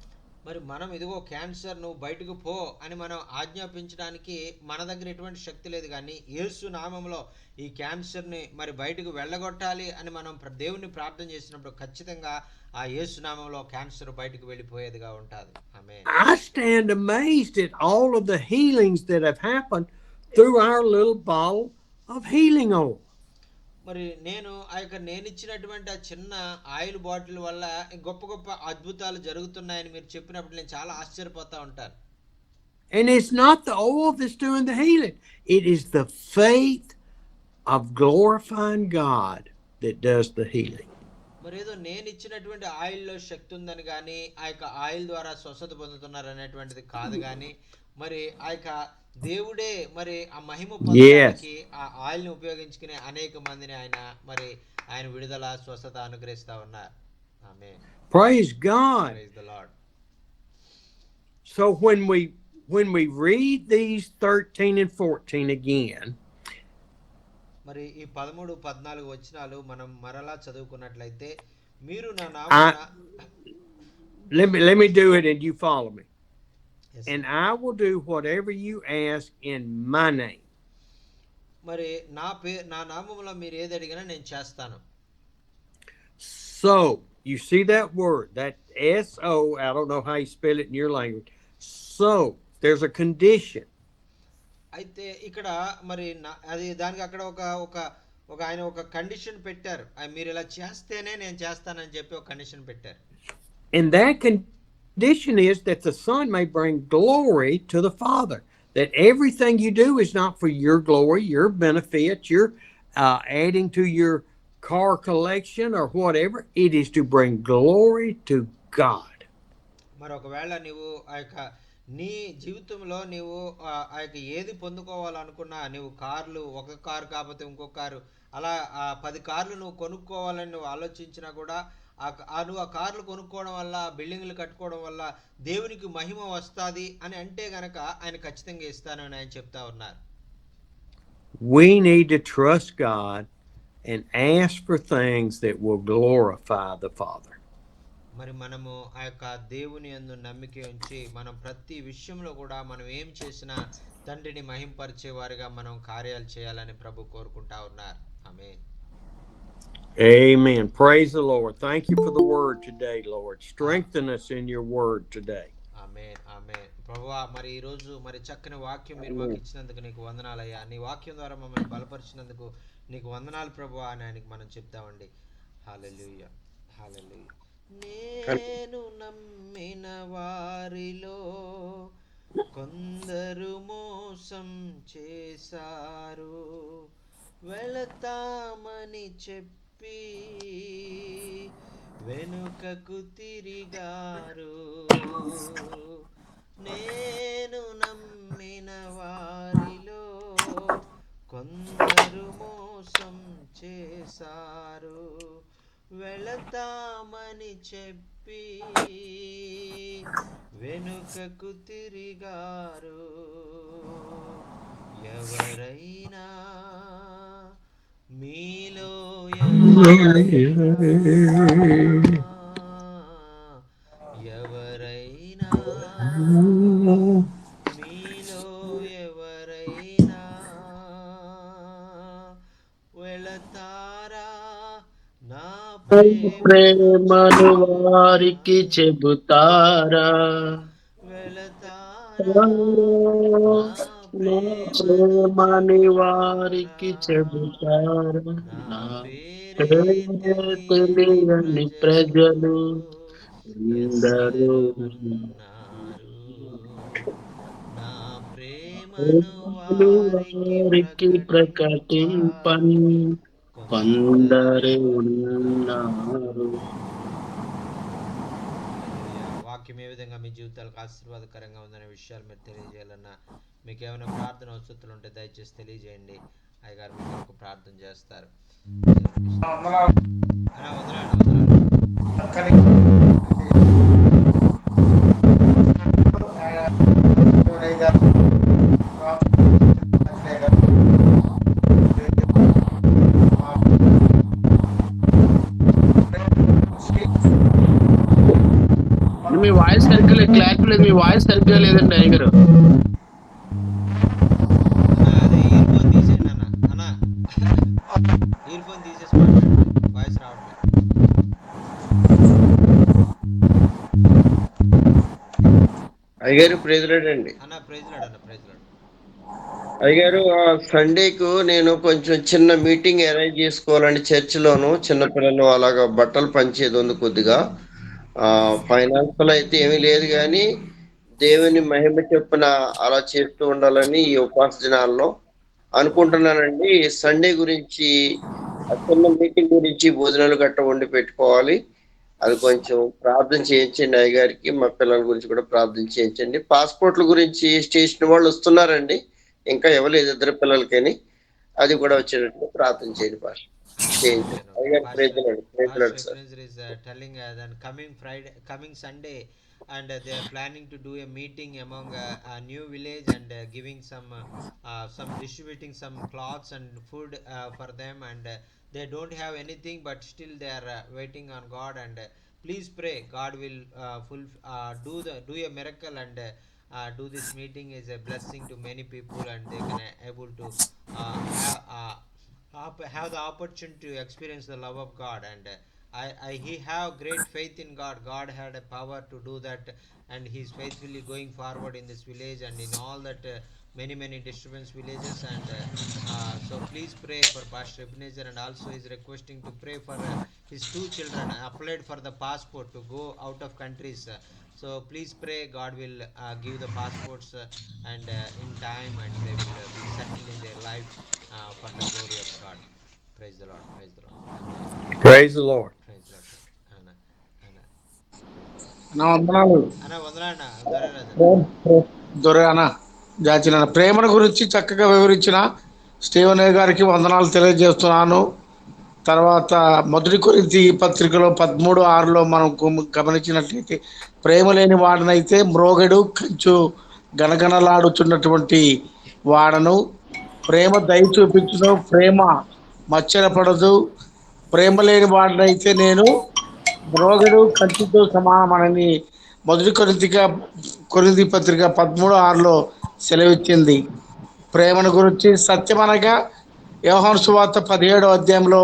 మరి మనం ఇదిగో క్యాన్సర్ నువ్వు బయటకు పో అని మనం ఆజ్ఞాపించడానికి మన దగ్గర ఎటువంటి శక్తి లేదు. కానీ యేసు నామంలో ఈ క్యాన్సర్ని మరి బయటకు వెళ్ళగొట్టాలి అని మనం దేవుని ప్రార్థన చేసినప్పుడు ఖచ్చితంగా ఆ యేసు నామంలో క్యాన్సర్ బయటకు వెళ్ళిపోయేదిగా ఉంటుంది. ఆమేన్. I stand amazed at all of the healings that have happened through our little bottle of healing oil. మరి నేను ఇచ్చినటువంటి ఆ చిన్న ఆయిల్ బాటిల్ వల్ల గొప్ప గొప్ప అద్భుతాలు జరుగుతున్నాయని మీరు చెప్పినప్పుడు నేను చాలా ఆశ్చర్యపోతా ఉంటాను. And it's not the oil that's doing the healing. It is the faith of glorifying God that does the healing. మరి ఏదో నేను ఇచ్చినటువంటి ఆయిల్లో శక్తి ఉందని కానీ ఆ యొక్క ఆయిల్ ద్వారా స్వస్థత పొందుతున్నారు అనేటువంటిది కాదు. కానీ మరి ఆ యొక్క దేవుడే మరి ఆ మహిమ పొందడానికి ఆ ఆయిల్ ని ఉపయోగించుకునే అనేక మందిని ఆయన విడుదల స్వస్థత అనుగ్రహిస్తా ఉన్నారు. ఆమేన్. Praise God. Praise the Lord. So when we read these 13 and 14 again, మరి ఈ 13, 14 వచనాలు మనం మరలా చదువుకున్నట్లయితే, మీరు నా నామమున let me do it and you follow me. Yes. And I will do whatever you ask in my name. మరి నా నామములో మీరు ఏది అడిగినా నేను చేస్తాను. So, you see that word, that S-O, I don't know how you spell it in your language. So, there's a condition. అయితే ఇక్కడ మరి అది దానికి అక్కడ ఒక ఆయన ఒక కండిషన్ పెట్టారు. మీరు ఇలా చేస్తేనే నేను చేస్తానని చెప్పి ఒక కండిషన్ పెట్టారు. And that condition is that the Son may bring glory to the Father. That everything you do is not for your glory, your benefit, your adding to your car collection or whatever. It is to bring glory to God. మరి ఒకవేళ నీవు నీ జీవితంలో నీవు ఆ యొక్క ఏది పొందుకోవాలనుకున్నా, నీవు ఒక కారు కాకపోతే ఇంకో కారు, అలా 10 కార్లు నువ్వు కొనుక్కోవాలని నువ్వు ఆలోచించినా కూడా నువ్వు ఆ కార్లు కొనుక్కోవడం వల్ల, బిల్డింగ్లు కట్టుకోవడం వల్ల దేవునికి మహిమ వస్తుంది అని అంటే గనక ఆయన ఖచ్చితంగా ఇస్తానని ఆయన చెప్తా ఉన్నారు. We need to trust God and ask for things that will glorify the Father. మరి మనము ఆ యొక్క దేవుని యందు నమ్మిక ఉంచి మనం ప్రతి విషయంలో కూడా మనం ఏం చేసినా తండ్రిని మహింపరిచే వారిగా మనం కార్యాలు చేయాలని ప్రభు కోరుకుంటా ఉన్నారు. ఆమేన్. Amen. Praise the Lord. Thank you for the word today, Lord. Strengthen us in your word today. ఆమేన్. ఆమేన్. ప్రభువా, మరి ఈ రోజు మరి చక్కని వాక్యం మీరు మాకు ఇచ్చినందుకు నీకు వందనాలయ్యా. నీ వాక్యం ద్వారా మమ్మల్ని బలపరిచినందుకు నీకు వందనాలు ప్రభువా అని ఆయనకి మనం చెప్తామండి. హల్లెలూయా. హల్లెలూయా. నేను నమ్మిన వారిలో కొందరు మోసం చేశారు, వెళతామని చెప్పి వెనుకకు తిరిగారు. నేను నమ్మిన వారిలో కొందరు మోసం చేశారు, వెళతామని చెప్పి వెనుకకు తిరిగారు. ఎవరైనా మీలో ఎవరైనా మీలో ప్రేమను వారికి చెబుతారా, వెళతారా నా నా ప్రేమను ప్రేమని వారికి చెబుతారా, చెబుతారా, నా నా పేరే పేరే తెలియని తెలియని ప్రజలు ప్రజలు ఎందరో ఎందరో ఉన్నారు. నా ప్రేమను వారికి ప్రకటింపని కొందరే ఉన్నారు. వాక్యం ఏ విధంగా మీ జీవితాలకు ఆశీర్వాదకరంగా ఉందనే విషయాలు మీరు తెలియజేయాలన్నా, మీకు ఏమైనా ప్రార్థన వసతులు ఉంటే దయచేసి తెలియజేయండి. అయ్యగారు మీ కొరకు ప్రార్థన చేస్తారు. మీ వాయిస్ సరిగ్గా లేదు, క్లారిటీ లేదు. మీ వాయిస్ సరిగ్గా లేదండి అయ్యగారు. అదే ఇయర్ ఫోన్ తీసేయండి అన్న. ఇయర్ ఫోన్ తీసేసి మాట్లాడండి, వాయిస్ రావట్లేదు. అయ్యగారు ప్రెసిడెంట్ అండి. అన్న ప్రైజ్ లాడ్ అయ్యగారు సండేకు నేను కొంచెం చిన్న మీటింగ్ అరేంజ్ చేసుకోవాలండి చర్చిలోను. చిన్నపిల్లలు అలాగా బట్టలు పంచేది ఉంది కొద్దిగా. ఫైనాన్షియల్ అయితే ఏమీ లేదు కానీ దేవుని మహిమ చొప్పున అలా చేస్తూ ఉండాలని ఈ ఉపాస దినాల్లో అనుకుంటున్నానండి. సండే గురించి ఆ చిన్న మీటింగ్ గురించి భోజనాలు గట్ట వండి పెట్టుకోవాలి. అది కొంచెం ప్రార్థన చేయించండి అయ్యగారికి. మా పిల్లల గురించి కూడా ప్రార్థన చేయించండి. పాస్పోర్ట్ల గురించి స్టేషన్ వాళ్ళు వస్తున్నారండి, ఇంకా ఇవ్వలేదు ఇద్దరు పిల్లలకని. అది కూడా వచ్చేటట్టు ప్రార్థన చేయండి పాస్టర్. చేయించండి అయ్యగారు. ప్రేజలాడు sir. is telling that coming Sunday, and they are planning to do a meeting among a new village, and giving some distributing some cloths and food for them, and they don't have anything, but still they are waiting on God, and please pray God will do a miracle, and do this meeting is a blessing to many people, and they can able to have the opportunity to experience the love of God, and he have great faith in God. God had a power to do that, and he's faithfully going forward in this village and in all that many disturbance villages, and so please pray for Pastor Ebenezer, and also he's requesting to pray for his two children applied for the passport to go out of countries. So please pray God will give the passports and in time, and they will be settled in their life for the glory of God. Praise the Lord. Praise the Lord. Praise the Lord. Praise the Lord. వందనాలు దొరే అన్న జాచిన ప్రేమను గురించి చక్కగా వివరించిన స్టీవెన్ గారికి వందనాలు తెలియజేస్తున్నాను. తర్వాత మొదటి కొరింథీ పత్రికలో 13:6 మనం గమనించినట్లయితే, ప్రేమ లేని వాడనైతే మ్రోగెడు కంచు గనగనలాడుతున్నటువంటి వాడను. ప్రేమ దయ చూపించును, ప్రేమ మచ్చరపడదు. ప్రేమ లేని వాడనైతే నేను మ్రోగెడు కంచుతో సమానమని మొదటి కొరింథీ పత్రిక 13:6 సెలవిచ్చింది. ప్రేమను గురించి సత్యమనగా యోహాను సువార్త 17వ అధ్యాయంలో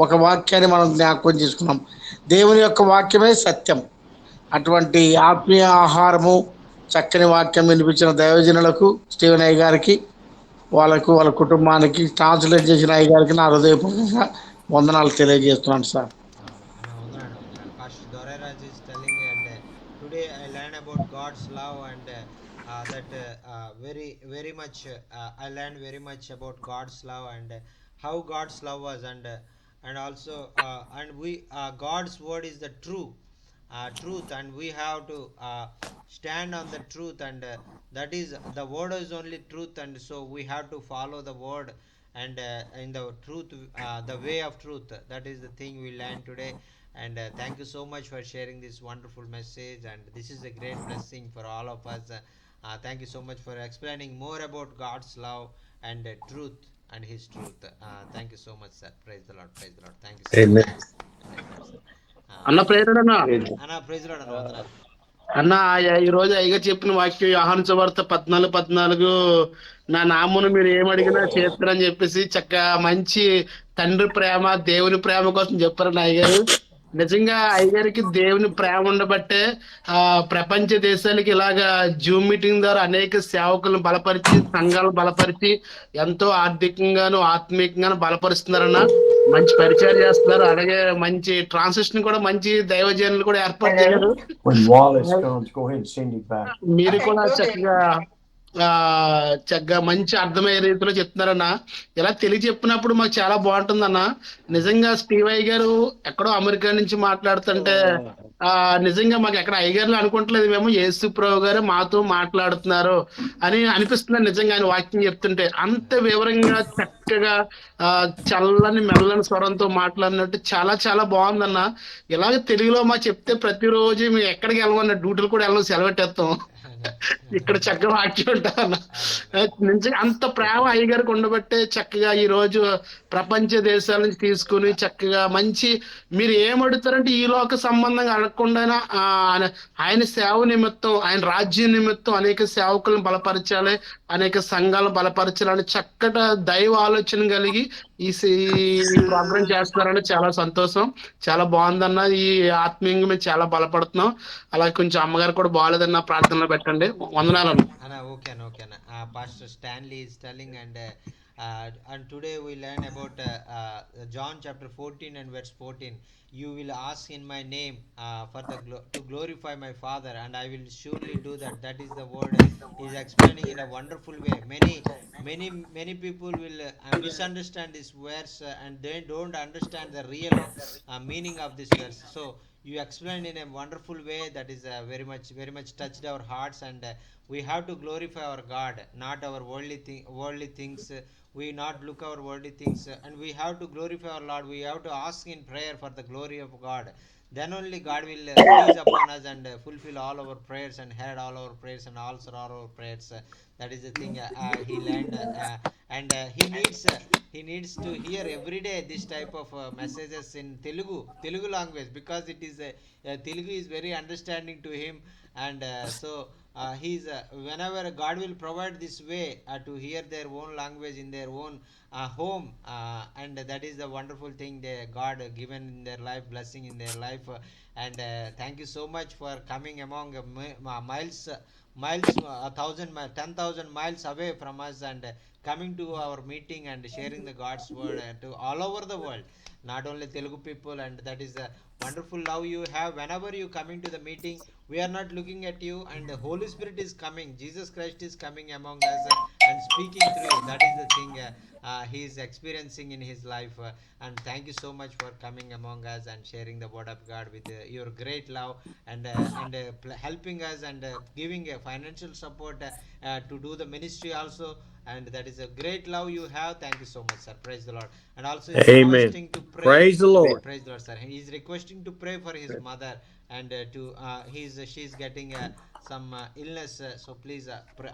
ఒక వాక్యాన్ని మనం జ్ఞాపకం చేసుకున్నాం. దేవుని యొక్క వాక్యమే సత్యం. అటువంటి ఆత్మీయ ఆహారము, చక్కని వాక్యం వినిపించిన దైవజనులకు, స్టీవెన్ అయ్య గారికి, వాళ్ళ కుటుంబానికి, ట్రాన్స్లేట్ చేసిన అయ్య గారికి నా హృదయపూర్వకంగా వందనాలు తెలియజేస్తున్నాను sir. Pastor Doraraj is telling, and today I learned about God's love, and that very much I learned very much about God's love, and how God's love was, and also and we God's word is the truth, and we have to stand on the truth, and that is the word is only truth, and so we have to follow the word, and in the truth, the way of truth. That is the thing we learned today, and thank you so much for sharing this wonderful message, and this is a great blessing for all of us. Thank you so much for explaining more about God's love and truth and his truth. Thank you so much, sir. Praise the Lord. Praise the Lord. Thank you so Amen. much. అన్న ప్రేరణ Praise the Lord. అన్న ఈ రోజు అయ్యగా చెప్పిన వాక్యం యోహాను సువార్త 14:14 నా నామమును మీరు ఏమడిగినా చేస్తారని చెప్పేసి చక్కగా మంచి తండ్రి ప్రేమ దేవుని ప్రేమ కోసం చెప్పారని అయ్యగారు. నిజంగా అయ్యగారికి దేవుని ప్రేమ ఉండబట్టే ప్రపంచ దేశాలకి ఇలాగా జూమ్ మీటింగ్ ద్వారా అనేక సేవకులను బలపరిచి సంఘాలను బలపరిచి ఎంతో ఆర్థికంగాను ఆత్మీయంగాను బలపరుస్తున్నారన్న. మంచి పరిచయం చేస్తున్నారు. అలాగే మంచి ట్రాన్సిషన్ కూడా మంచి దైవజనులు కూడా ఏర్పాటు చేశారు. When Wallace comes, go ahead and send him back. మీరు కూడా చక్కగా మంచి అర్థమయ్యే రీతిలో చెప్తున్నారన్న. ఇలా తెలియచెప్పినప్పుడు మాకు చాలా బాగుంటుందన్న. నిజంగా స్టీవ్ అయ్య గారు ఎక్కడో అమెరికా నుంచి మాట్లాడుతుంటే నిజంగా మాకు ఎక్కడ అయ్యగారులు అనుకుంటలేదు, మేము యేసు ప్రభు గారు మాతో మాట్లాడుతున్నారు అని అనిపిస్తుంది. నిజంగా ఆయన వాక్యం చెప్తుంటే అంత వివరంగా చక్కగా చల్లని మెల్లని స్వరంతో మాట్లాడినట్టు చాలా చాలా బాగుందన్న. ఇలాగే తెలుగులో మా చెప్తే ప్రతిరోజు మేము ఎక్కడికి వెళ్ళమన్న, డ్యూటీలు కూడా వెళ్ళడం సెలవెట్టేస్తాం. ఇక్కడ చక్కగా వాక్యం ఉంటాను. నిజంగా అంత ప్రేమ అయ్యగారికి ఉండబట్టే చక్కగా ఈ రోజు ప్రపంచ దేశాల నుంచి తీసుకుని చక్కగా మంచి మీరు ఏమడుగుతారంటే ఈ లోక సంబంధంగా అడగకుండా ఆయన సేవ నిమిత్తం, ఆయన రాజ్యం నిమిత్తం అనేక సేవకులను బలపరచాలి, అనేక సంఘాలను బలపరచాలని చక్కటి దైవ ఆలోచన కలిగి ఈ ప్రోగ్రాం చేస్తున్నారని చాలా సంతోషం. చాలా బాగుందన్న. ఈ ఆత్మీయంగా మేము చాలా బలపడుతున్నాం. అలాగే కొంచెం అమ్మగారు కూడా బాగాలేదన్న, ప్రార్థనలో పెట్టండి. వందనాలన్న. Okay, Pastor Stanley is telling, and today we learn about John chapter 14 and verse 14. You will ask in my name for to glorify my Father, and I will surely do that. That is the word he is explaining in a wonderful way. Many people will misunderstand this verse and they don't understand the real meaning of this verse. So you explained in a wonderful way that is very much touched our hearts, and we have to glorify our God, not our worldly things. We not look our worldly things, and we have to glorify our Lord. We have to ask in prayer for the glory of God. Then only God will release upon us and fulfill all our prayers and hear all our prayers and answer all our prayers. That is the thing he learned, and he needs to hear every day this type of messages in Telugu language, because it is Telugu is very understanding to him, and so he's whenever God will provide this way to hear their own language in their own home, and that is the wonderful thing that God given in their life, blessing in their life. And thank you so much for coming among miles 10,000 miles away from us, and coming to our meeting and sharing the God's word to all over the world, not only Telugu people. And that is a wonderful love you have. Whenever you coming to the meeting, we are not looking at you, and the Holy Spirit is coming, Jesus Christ is coming among us and speaking through you. That is the thing he is experiencing in his life. And thank you so much for coming among us and sharing the word of God with your great love, and helping us, and giving a financial support to do the ministry also. And that is a great love you have. Thank you so much, sir. Praise the Lord. And also he's requesting to pray. Praise the Lord. Praise the Lord, sir. He is requesting to pray for his mother, and she's getting some illness, so please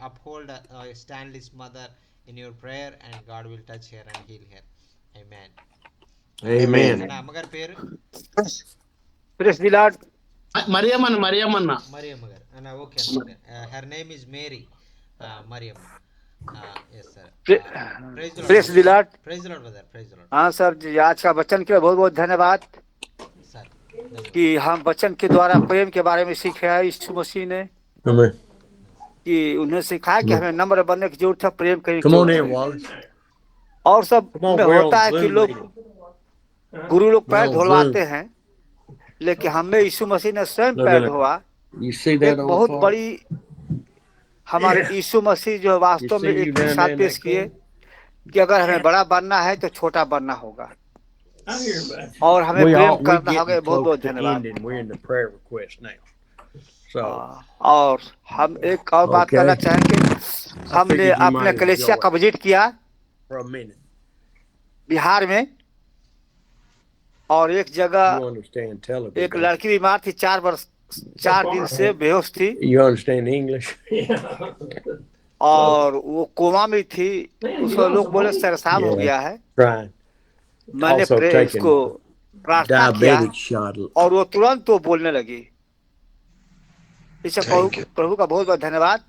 uphold Stanley's mother in your prayer, and God will touch her and heal her. Amen. Amen. And అమ్మగారి పేరు మరియమ్మ మరియమ్మ గారు. Okay, her name is Mary. Mariyamma. Yes sir. Praise the Lord. Praise the Lord brother. Praise the Lord. हाँ सर जी, आज का वचन के लिए बहुत बहुत धन्यवाद सर कि हम वचन के द्वारा प्रेम के बारे में सीखे हैं। यीशु मसीह ने कि उन्हें सिखाया कि हमें नम्र बनने की जरूरत है, प्रेम करने की Come on in, जरूरत है। Wallace. और सब Come on, में we're होता on है कि Zoom लोग meeting. गुरु लोग पैर We're on धुलवाते Zoom. हैं, लेकिन हमें यीशु मसीह ने स्वयं Look पैर at it. धोआ। You see एक that on बहुत the बड़ी हमारे यीशु मसीह जो वास्तव में You see एक you down मिसाल there in पेश that किए corner? कि अगर हमें बड़ा बनना है तो छोटा बनना होगा, I hear about it. और हमें प्रेम We're करना होगा। getting बहुत close बहुत to धन्यवाद। ending. We're in the prayer request now. So और हम एक और बात Okay. करना चाहेंगे। हमने figured you अपने might कलेसिया enjoy का विजिट किया for a minute. बिहार में, और एक जगह You understand television? एक लड़की बीमार थी, 4 दिन से बेहोश थी, You understand English? और वो कोमा में थी। उसको लोग बोले सरसाम हो Yeah. गया है। Trying. मैंने Also taking उसको प्रार्थना किया, Diabetic shot. और वो तुरंत वो बोलने लगी। इससे प्रभु का बहुत बहुत धन्यवाद।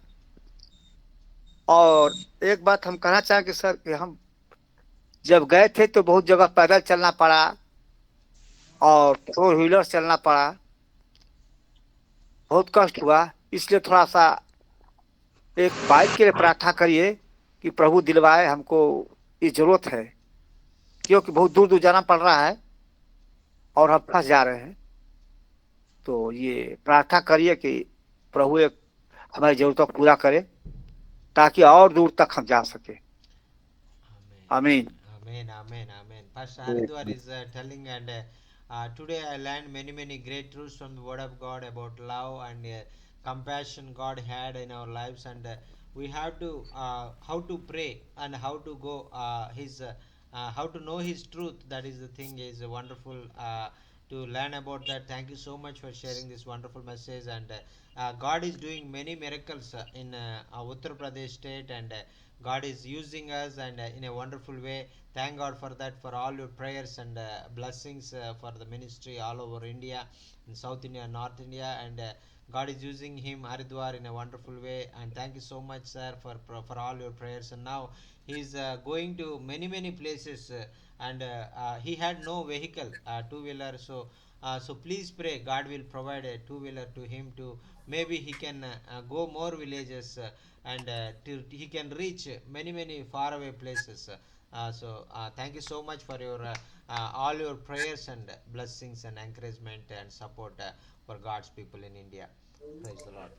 और एक बात हम कहना चाहेंगे सर कि हम जब गए थे तो बहुत जगह पैदल चलना पड़ा और 4 व्हीलर चलना पड़ा, बहुत कष्ट हुआ। इसलिए थोड़ा सा एक बाइक के लिए प्रार्थना करिए कि प्रभु दिलवाए, हमको ये जरूरत है, क्योंकि बहुत दूर दूर जाना पड़ रहा है और हम फंस जा रहे हैं। तो ये प्रार्थना करिए कि प्रभु एक हमारी जरूरतों को पूरा करे ताकि और दूर तक हम जा सके। आमीन। Amen, amen, amen. Pastor Haridwar is telling, and today I learned many great truths from the Word of God about love and compassion God had in our lives, and we have to how to pray and how to go how to know His truth. That is the thing. Is wonderful to learn about that. Thank you so much for sharing this wonderful message. And God is doing many miracles in Uttar Pradesh state, and God is using us and in a wonderful way. Thank God for that, for all your prayers and blessings for the ministry all over India, in South India, North India, and God is using him, Haridwar, in a wonderful way. And thank you so much, sir, for all your prayers. And now he is going to many places, and he had no vehicle, two-wheeler. So please pray. God will provide a two-wheeler to him to maybe he can go more villages and he can reach many faraway places. Thank you so much for your all your prayers and blessings and encouragement and support for God's people in India. Praise the Lord.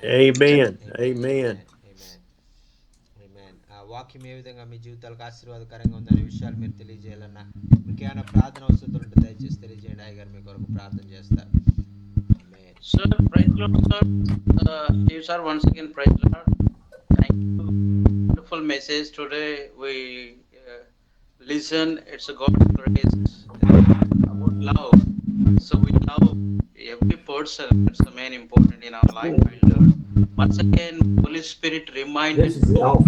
Amen. Amen. Amen. వాక్యం ఏ విధంగా మీ జీవితాలకు ఆశీర్వాదకరంగా ఉందనే విషయాలు మీరు తెలియజేయాలన్నా మీకు ఏమైనా ప్రార్థన అవసరం ఉంటే దయచేసి తెలియజేయండి. అయ్యగారు మీ కొరకు ప్రార్థన చేస్తారు. Sir, praise Lord, sir. Steve, sir, once again, praise Lord. Thank you. Wonderful message today. We listen. It's a God's grace about love. So we love every person. That's the main important in our life. Once again, Holy Spirit reminded love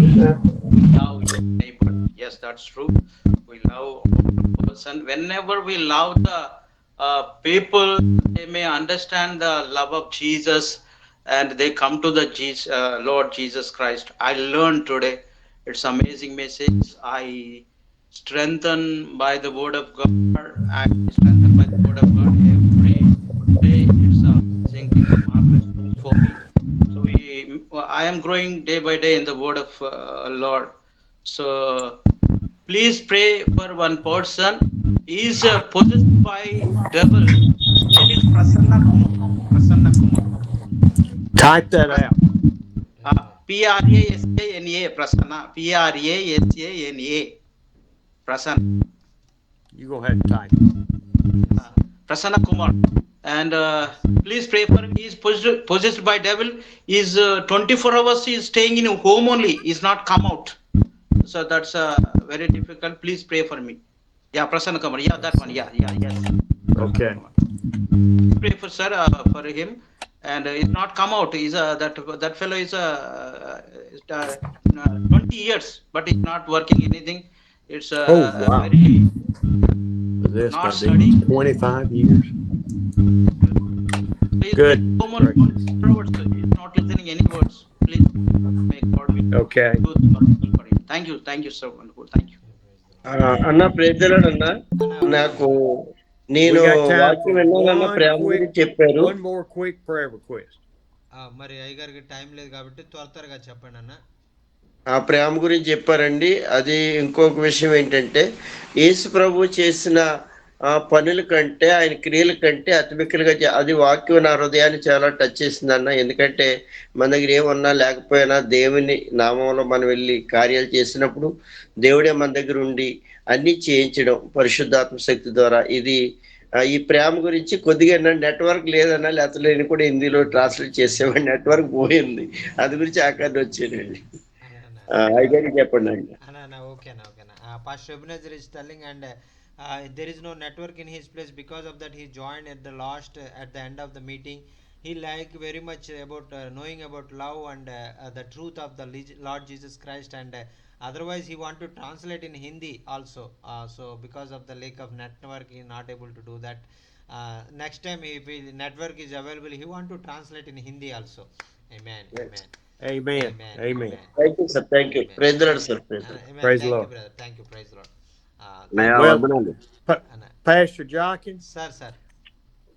your neighbor. Yes, that's true. We love one person. Whenever we love the people, they may understand the love of Jesus and they come to the Lord Jesus Christ. I learned today. It's amazing message. I strengthened by the word of God. I strengthened by the word of God every day. It's amazing. It's marvelous for me. So I am growing day by day in the word of Lord. So please pray for one person. He is possessed by devil. His name is Prasanna Kumar. Prasanna Kumar. Type that out. Prasana. Prasanna. Prasana. Prasanna. You're going to have to type it. Prasanna Kumar. And please pray for him. He is possessed by devil. He is 24 hours he is staying in a home only. He is not come out. So that's very difficult. Please pray for me. Yeah, Prasanna Kumar. Yeah, that one. Yeah, yes. Okay. Pray for sir for him, and he's not come out. He's that fellow is 20 years, but he's not working anything. It's wow. very This not might be studying. 25 years. He's Good. He's not listening any words. Please make God will Okay. do the miracle for him. Thank you, sir. Wonderful. Thank you. అన్న ప్రేజలాడు అన్న నాకు నేను We got time వాక్యం for విన్నానన్న one ప్రేమ quick- గురించి చెప్పారు. One more quick prayer request. మరి అయ్యగారికి టైం లేదు కాబట్టి త్వరగా చెప్పండి అన్న. ఆ ప్రేమ గురించి చెప్పారండి. అది ఇంకొక విషయం ఏంటంటే యేసు ప్రభు చేసిన పనుల కంటే ఆయన క్రియల కంటే అతిమిక్కలుగా అది వాక్యం నా హృదయాన్ని చాలా టచ్ చేసింది అన్న. ఎందుకంటే మన దగ్గర ఏమన్నా లేకపోయినా దేవుని నామంలో మనం వెళ్ళి కార్యాలు చేసినప్పుడు దేవుడే మన దగ్గర ఉండి అన్ని చేయించడం పరిశుద్ధాత్మ శక్తి ద్వారా. ఇది ఈ ప్రేమ గురించి కొద్దిగా నెట్వర్క్ లేదన్నా లేకపోతే నేను కూడా హిందీలో ట్రాన్స్లేట్ చేసేవాడిని. నెట్వర్క్ పోయింది. అది గురించి ఆకారం వచ్చేనండి. అయ్యగారికి చెప్పండి అండి. ఓకేనా. Pastor Ebenezer is telling, and there is no network in his place. Because of that, he joined at the end of the meeting. He very much about knowing about love and the truth of the Lord Jesus Christ, and otherwise he want to translate in Hindi also. So because of the lack of network, he not able to do that. Next time, if network is available, he want to translate in Hindi also. Amen. Amen. Amen. Amen. Thank you, sir. Thank you. Praise the Lord, sir. Praise the Thank Lord. you, brother. Thank you. Praise the Lord. నయా Well, వందనాలు. అన్న Pastor Jockins, sir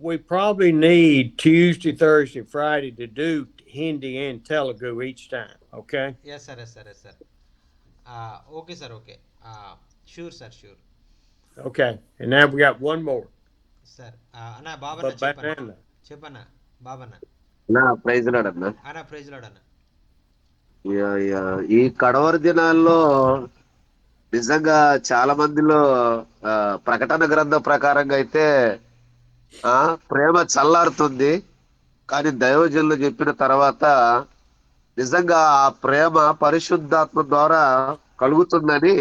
we probably need Tuesday, Thursday, Friday to do Hindi and Telugu each time. Okay. Yes sir okay sir okay sure sure Okay. And now we got one more. Sir అన్న బాబన్న Babana. చెప్పన్న బాబన్న నా ప్రైజ్ లార్డ్ అన్న. అన్న ప్రైజ్ లార్డ్ అన్న. ఈ కడవరి దినాల్లో నిజంగా చాలా మందిలో ప్రకటన గ్రంథం ప్రకారంగా అయితే ప్రేమ చల్లారుతుంది, కానీ దైవజనులు చెప్పిన తర్వాత నిజంగా ఆ ప్రేమ పరిశుద్ధాత్మ ద్వారా కలుగుతుందని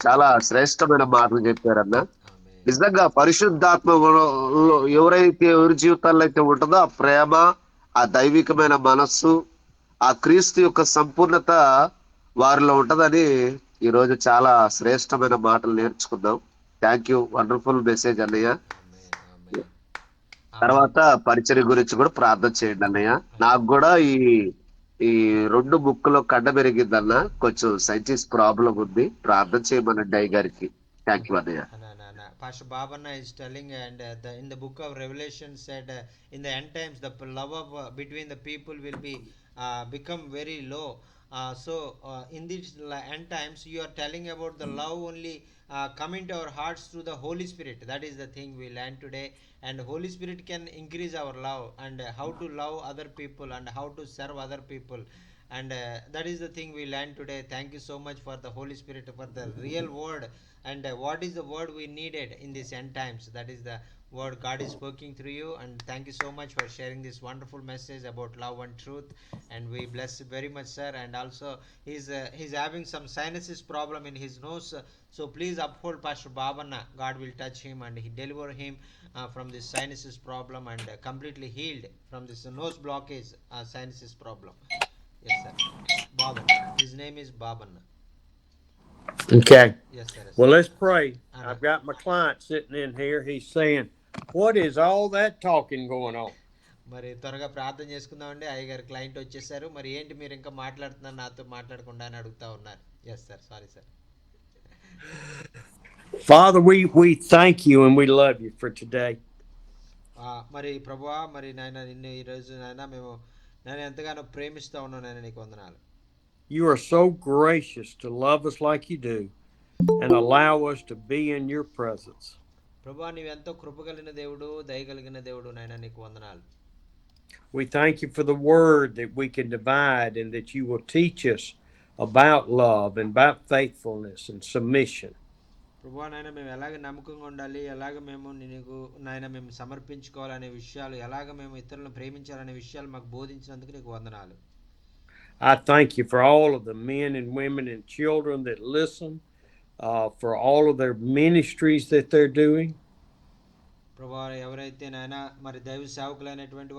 చాలా శ్రేష్టమైన మాటలు చెప్పారన్న. నిజంగా పరిశుద్ధాత్మ ఎవరి జీవితాల్లో అయితే ఉంటుందో ఆ ప్రేమ, ఆ దైవికమైన మనస్సు, ఆ క్రీస్తు యొక్క సంపూర్ణత వారిలో ఉంటదని ఈరోజు చాలా శ్రేష్టమైన మాటలు నేర్చుకుందాం. థ్యాంక్ యూ, వండర్ఫుల్ మెసేజ్ అన్నయ్య. తర్వాత పరిచర్య గురించి కూడా ప్రార్థన చేయండి అన్నయ్య. నాకు కూడా ఈ 2 బుక్లో కండ పెరిగిందన్న, కొంచెం సైంటిస్ట్ ప్రాబ్లం ఉంది, ప్రార్థన చేయమనండి అయ్య గారికి. థ్యాంక్ యూ అన్నయ్య. Pastor Babanna is telling, and in the book of Revelation said, in the end times the love of between the people will be become very low. So in these end times you are telling about the love only come into our hearts through the Holy Spirit. That is the thing we learned today, and Holy Spirit can increase our love and how to love other people and how to serve other people, and that is the thing we learned today. Thank you so much for the Holy Spirit, for the real word, and what is the word we needed in these end times. That is the word God is working through you, and thank you so much for sharing this wonderful message about love and truth, and we bless you very much, sir. And also he's having some sinuses problem in his nose, so please uphold Pastor Babanna. God will touch him and he deliver him from this sinuses problem, and completely healed from this nose blockage sinuses problem. Yes sir, Babanna, his name is Babanna. Okay. Yes sir. Well, let's pray. I've got my client sitting in here. He's saying, what is all that talking going on? మరి త్వరగా ప్రార్థన చేసుకుందామండి. అయ్యగారు క్లయింట్ వచ్చేసారు. మరి ఏంటి మీరు ఇంకా మాట్లాడుతున్నారు నాతో మాట్లాడకుండా అని అడుగుతా ఉన్నారు. Yes sir, sorry sir. Father, we thank you and we love you for today. మరి ప్రభువా, మరి నాయన నిన్ను ఈరోజు నాయన నేను ఎంతగానో ప్రేమిస్తూ ఉన్నాను నాయన, నీకు వందనాలు. You are so gracious to love us like you do and allow us to be in your presence. ప్రభువా, నీవు ఎంతో కృపగలిగిన దేవుడు, దయగలిగిన దేవుడు నాయన, నీకు వందనాలు. We thank you for the word that we can divide and that you will teach us about love and about faithfulness and submission. ప్రభువా నాయన, మేము ఎలాగ నమ్మకంగా ఉండాలి, ఎలాగ మేము నీకు నాయన మేము సమర్పించుకోవాలనే విషయాలు, ఎలాగ మేము ఇతరులను ప్రేమించాలనే విషయాలు మాకు బోధించినందుకు నీకు వందనాలు. I thank you for all of the men and women and children that listen, for all of their ministries that they're doing. ప్రభువా, ఎవరైతే నాయన మరి దైవ సేవకులైనటువంటి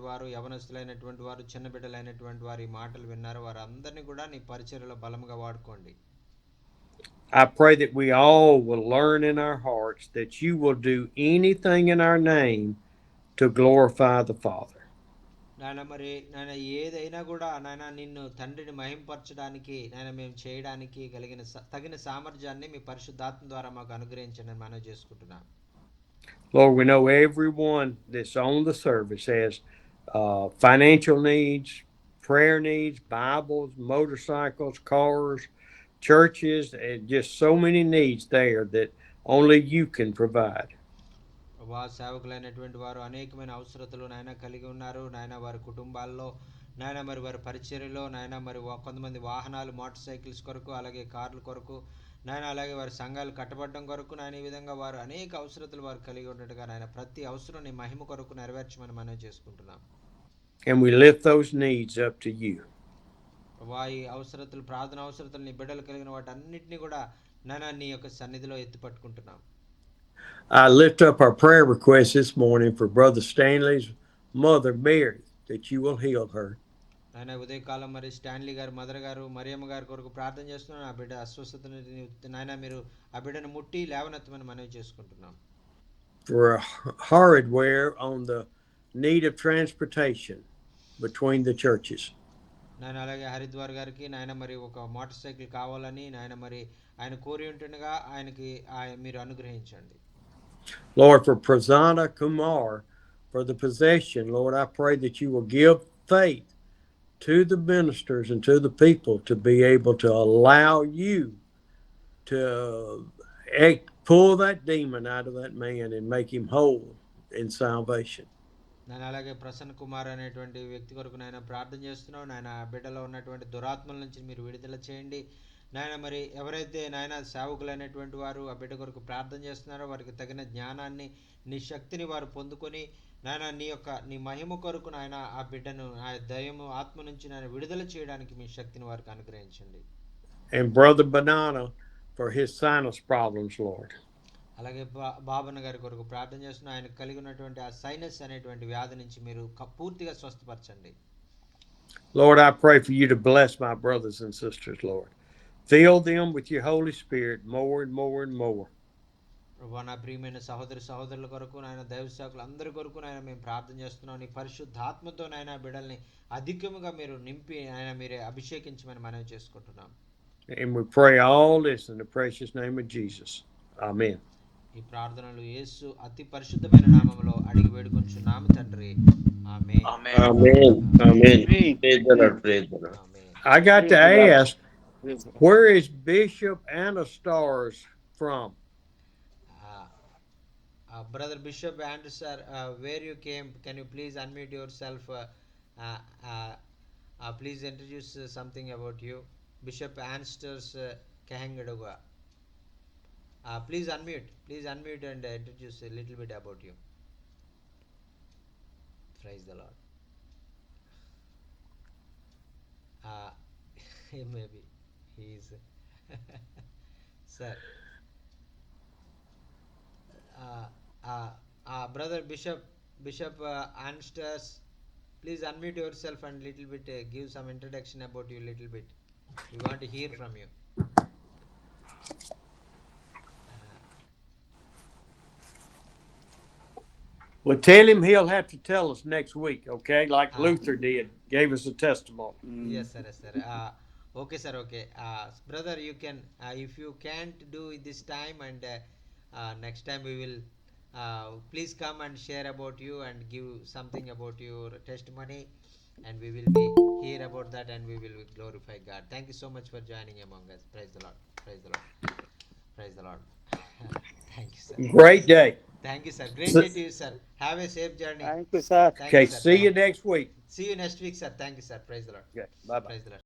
వారు, యవనస్తులైనటువంటి వారు, చిన్న బిడ్డలైనటువంటి వారు ఈ మాటలు విన్నారు, వారందరినీ కూడా నీ పరిచర్యలో బలముగా వాడుకోండి. I pray that we all will learn in our hearts that you will do anything in our name to glorify the Father. నాయన మరి నాయన ఏదైనా కూడా నాయన నిన్ను తండ్రిని మహింపరచడానికి నాయన మేము చేయడానికి తగిన సామర్థ్యాన్ని మీ పరిశుద్ధాత్మ ద్వారా మాకు అనుగ్రహించండి మనం చేసుకుంటున్నాం. Lord, we know everyone that's on the service has financial needs, prayer needs, Bibles, motorcycles, cars, churches, and just so many needs there that only you can provide. సేవకులైనటువంటి వారు అనేకమైన అవసరతలు నాయన కలిగి ఉన్నారు నాయన, వారి కుటుంబాల్లో నాయన, మరి వారి పరిచర్యలో నాయన, మరి కొంతమంది వాహనాలు, మోటార్ సైకిల్స్ కొరకు, అలాగే కార్ల కొరకు నాయన, అలాగే వారి సంఘాలు కట్టబడడం కొరకు నాయన, ఈ విధంగా వారు అనేక అవసరతలు వారు కలిగి ఉన్నట్టుగా నాయన, ప్రతి అవసరం నీ మహిమ కొరకు నెరవేర్చమని మనం చేసుకుంటున్నాం. And we lift those needs up to you. ఈ అవసరతలు, ప్రార్థన అవసరతలు, నీ బిడ్డలు కలిగిన వాటి అన్నింటినీ కూడా నాయన నీ యొక్క సన్నిధిలో ఎత్తి పట్టుకుంటున్నాం. I lift up our prayer request this morning for Brother Stanley's mother, Mary, that you will heal her. నాయన ఉదయకాలం మరి స్టాన్లీ గారు మదర్ గారు మరియమ్మ గారి కొరకు ప్రార్థన చేస్తున్నాను. ఆ బిడ్డ అస్వస్థతని నాయన మీరు ఆ బిడ్డను ముట్టి లేవనెత్తమని మనవి చేసుకుంటున్నాం. For hardware on the need of transportation between the churches. నాయన అలాగే హరిద్వార్ గారికి నాయన మరి ఒక మోటార్ సైకిల్ కావాలని నాయన, మరి ఆయన కోరి ఉంటుండగా ఆయనకి మీరు అనుగ్రహించండి. Lord, for Prasanna Kumar, for the possession, Lord, I pray that you will give faith to the ministers and to the people to be able to allow you to pull that demon out of that man and make him whole in salvation. నేను అలాగే ప్రసన్న కుమార్ అనేటువంటి వ్యక్తి కొరకు నాయన ప్రార్థన చేస్తున్నాను. నాయన ఆ బిడ్డలో ఉన్నటువంటి దురాత్మల నుంచి మీరు విడుదల చేయండి నాయన. మరి ఎవరైతే నాయన సేవకులైనటువంటి వారు ఆ బిడ్డ కొరకు ప్రార్థన చేస్తున్నారో వారికి తగిన జ్ఞానాన్ని, నీ శక్తిని వారు పొందుకొని నాయన నీ మహిమ కొరకు నాయన ఆ బిడ్డను ఆ దయము ఆత్మ నుంచి నాయన విడుదల చేయడానికి మీ శక్తిని వారికి అనుగ్రహించండి. And Brother Banana for his sinus problems, Lord. అలాగే బాబన్న గారి కొరకు ప్రార్థన చేస్తున్న ఆయన కలిగి ఉన్నటువంటి ఆ సైనస్ అనేటువంటి వ్యాధి నుంచి మీరు పూర్తిగా స్వస్థపరచండి. Lord, I pray for you to bless my brothers and sisters, Lord. Fill them with your Holy Spirit more and more and more. ప్రభువా, నా ప్రియమైన సహోదరుల కొరకు నాయన, దైవ సేవకులు అందరి కొరకు నాయన మేము ప్రార్థన చేస్తున్నాం. నీ పరిశుద్ధాత్మతో నాయన బిడ్డల్ని అధికముగా మీరు నింపి ఆయన మీరే అభిషేకించమని మనవి చేసుకుంటున్నాం. And we pray all this in the precious name of Jesus. Amen. ఈ ప్రార్థనలు యేసు అతి పరిశుద్ధమైన నామములో అడిగి వేడుకొంచున్నాము తండ్రి. ఆమేన్. Amen. Amen. Praise the Lord. Praise the Lord. Amen. I got to ask, where is Bishop Anastars from? Brother Bishop Andrews, sir, where you came, can you please unmute yourself? Please introduce something about you. Bishop Andrews Kahangadoga. Please unmute and introduce a little bit about you. Praise the Lord. Maybe he is sir. Brother Bishop Anstas, please unmute yourself and little bit give some introduction about you little bit. We want to hear from you. Well, tell him he'll have to tell us next week, okay? Like Luther did, gave us a testimony. Yes, sir. Okay, sir. Okay. Brother, you can, if you can't do it this time, and next time we will, please come and share about you and give something about your testimony, and we will be hear about that, and we will glorify God. Thank you so much for joining among us. Praise the Lord. Praise the Lord. Praise the Lord. Thank you, sir. Great day. Thank you, sir. Great day to you, sir. Have a safe journey. Thank you, sir. Thank Okay, you, sir. see you next week. See you next week, sir. Thank you, sir. Praise the Lord. Okay, bye-bye. Praise the Lord.